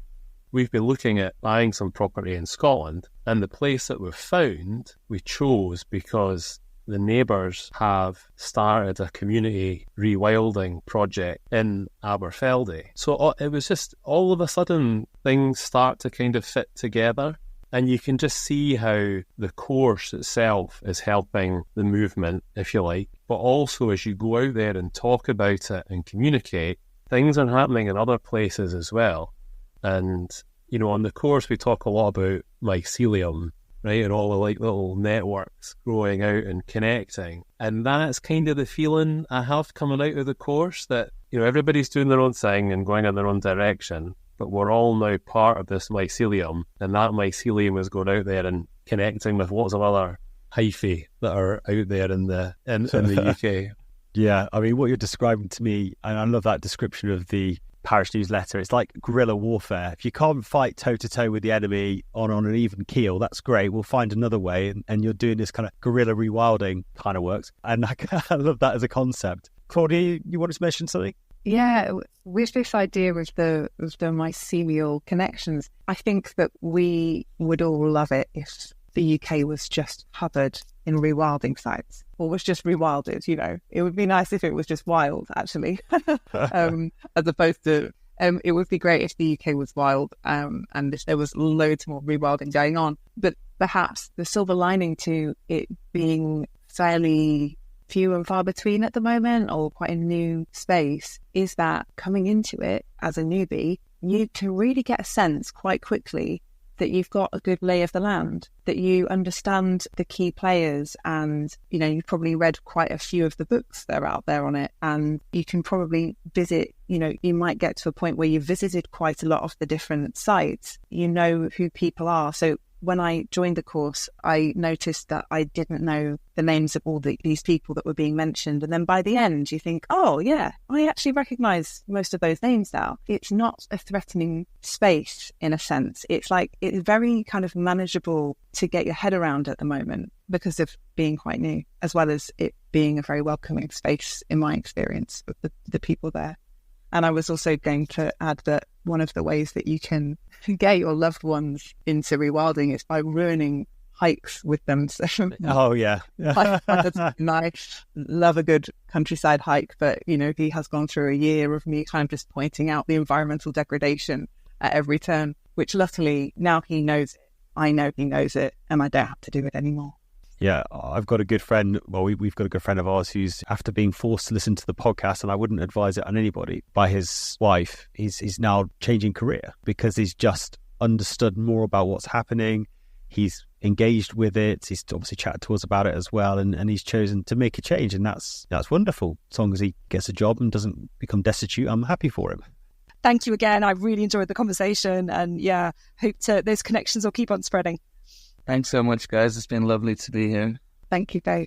we've been looking at buying some property in Scotland, and the place that we've found, we chose because the neighbours have started a community rewilding project in Aberfeldy. So it was just all of a sudden things start to kind of fit together, and you can just see how the course itself is helping the movement, if you like. But also as you go out there and talk about it and communicate, things are happening in other places as well. And, you know, on the course, we talk a lot about mycelium, right? And all the like little networks growing out and connecting. And that's kind of the feeling I have coming out of the course, that, you know, everybody's doing their own thing and going in their own direction, but we're all now part of this mycelium. And that mycelium is going out there and connecting with lots of other hyphae that are out there in the UK. Yeah, I mean, what you're describing to me, and I love that description of the parish newsletter, it's like guerrilla warfare. If you can't fight toe-to-toe with the enemy on an even keel, that's great. We'll find another way. And you're doing this kind of guerrilla rewilding kind of works. And I love that as a concept. Claudia, you wanted to mention something? Yeah, with this idea of the mycelial connections, I think that we would all love it if the UK was just covered in rewilding sites, or was just rewilded, you know. It would be nice if it was just wild, actually, as opposed to, it would be great if the UK was wild, and if there was loads more rewilding going on. But perhaps the silver lining to it being fairly few and far between at the moment, or quite a new space, is that coming into it as a newbie, you can really get a sense quite quickly that you've got a good lay of the land, that you understand the key players, and, you know, you've probably read quite a few of the books that are out there on it, and you can probably visit, you know, you might get to a point where you've visited quite a lot of the different sites, you know who people are. So when I joined the course, I noticed that I didn't know the names of all these people that were being mentioned. And then by the end, you think, oh, yeah, I actually recognise most of those names now. It's not a threatening space in a sense. It's like, it's very kind of manageable to get your head around at the moment because of being quite new, as well as it being a very welcoming space in my experience with the people there. And I was also going to add that one of the ways that you can get your loved ones into rewilding is by ruining hikes with them. So, oh, yeah. I love a good countryside hike, but, you know, he has gone through a year of me kind of just pointing out the environmental degradation at every turn, which luckily now he knows it. I know he knows it, and I don't have to do it anymore. Yeah, I've got a good friend, well, we've got a good friend of ours who's, after being forced to listen to the podcast, and I wouldn't advise it on anybody, by his wife, he's now changing career because he's just understood more about what's happening. He's engaged with it. He's obviously chatted to us about it as well, and he's chosen to make a change, and that's wonderful. As long as he gets a job and doesn't become destitute, I'm happy for him. Thank you again. I really enjoyed the conversation, and yeah, hope those connections will keep on spreading. Thanks so much, guys. It's been lovely to be here. Thank you both.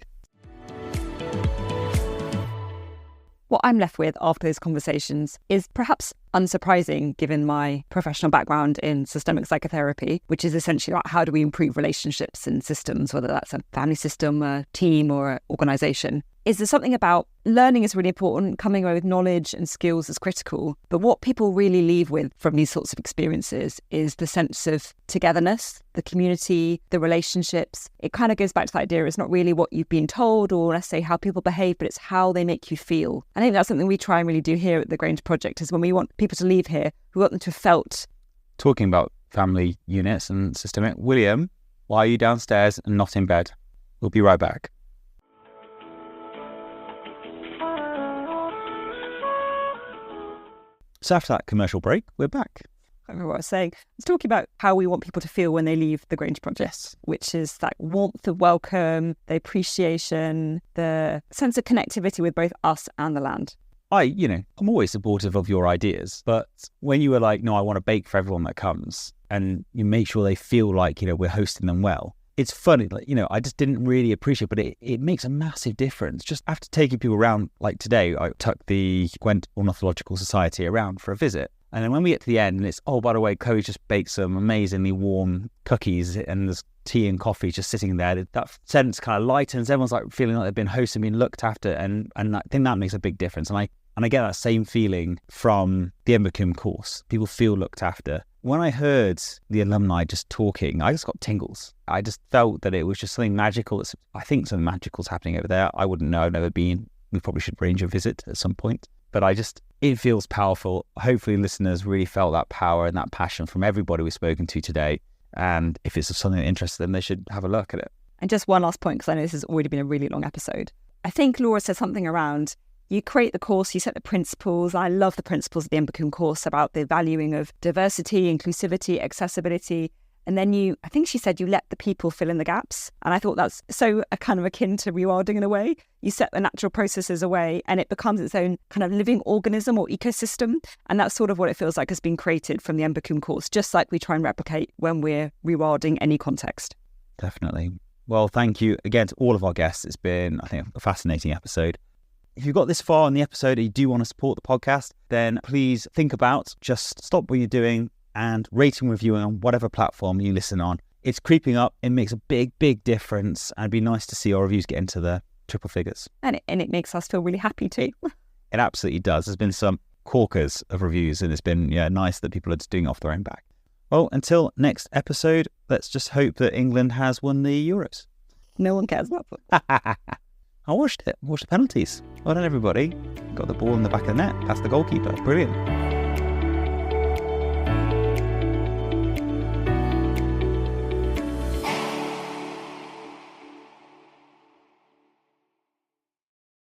What I'm left with after those conversations is perhaps unsurprising given my professional background in systemic psychotherapy, which is essentially about how do we improve relationships and systems, whether that's a family system, a team or an organisation. Is there something about learning is really important, coming away with knowledge and skills is critical, but what people really leave with from these sorts of experiences is the sense of togetherness, the community, the relationships. It kind of goes back to the idea it's not really what you've been told or let's say how people behave, but it's how they make you feel. I think that's something we try and really do here at the Grange Project, is when we want people to leave here, we want them to have felt. Talking about family units and systemic, William, why are you downstairs and not in bed? We'll be right back. So after that commercial break, we're back. I remember what I was saying. I was talking about how we want people to feel when they leave the Grange Project, Yes. which is that warmth of welcome, the appreciation, the sense of connectivity with both us and the land. I'm always supportive of your ideas, but when you were like, no, I want to bake for everyone that comes, and you make sure they feel like, we're hosting them well. It's funny, I just didn't really appreciate it, but it makes a massive difference. Just after taking people around, like today, I took the Gwent Ornithological Society around for a visit. And then when we get to the end, and it's, oh, by the way, Chloe just baked some amazingly warm cookies, and there's tea and coffee just sitting there. That sense kind of lightens. Everyone's like feeling like they've been hosted, been looked after, and I think that makes a big difference. And I get that same feeling from the Embercombe course. People feel looked after. When I heard the alumni just talking, I just got tingles. I just felt that it was just something magical. I think something magical's happening over there. I wouldn't know. I've never been. We probably should arrange a visit at some point. But it feels powerful. Hopefully listeners really felt that power and that passion from everybody we've spoken to today. And if it's something that interests them, they should have a look at it. And just one last point, because I know this has already been a really long episode. I think Laura said something around You create the course, you set the principles. I love the principles of the Embercombe course about the valuing of diversity, inclusivity, accessibility. And then I think she said you let the people fill in the gaps. And I thought that's so kind of akin to rewilding in a way. You set the natural processes away and it becomes its own kind of living organism or ecosystem. And that's sort of what it feels like has been created from the Embercombe course, just like we try and replicate when we're rewilding any context. Definitely. Well, thank you again to all of our guests. It's been, I think, a fascinating episode. If you've got this far in the episode and you do want to support the podcast, then please think about just stop what you're doing and rate and review on whatever platform you listen on. It's creeping up. It makes a big, big difference. And it'd be nice to see our reviews get into the triple figures. And it makes us feel really happy too. It absolutely does. There's been some corkers of reviews and it's been nice that people are just doing it off their own back. Well, until next episode, let's just hope that England has won the Euros. No one cares about football. I watched it. Watched the penalties. Well done, everybody. Got the ball in the back of the net. That's the goalkeeper. Brilliant.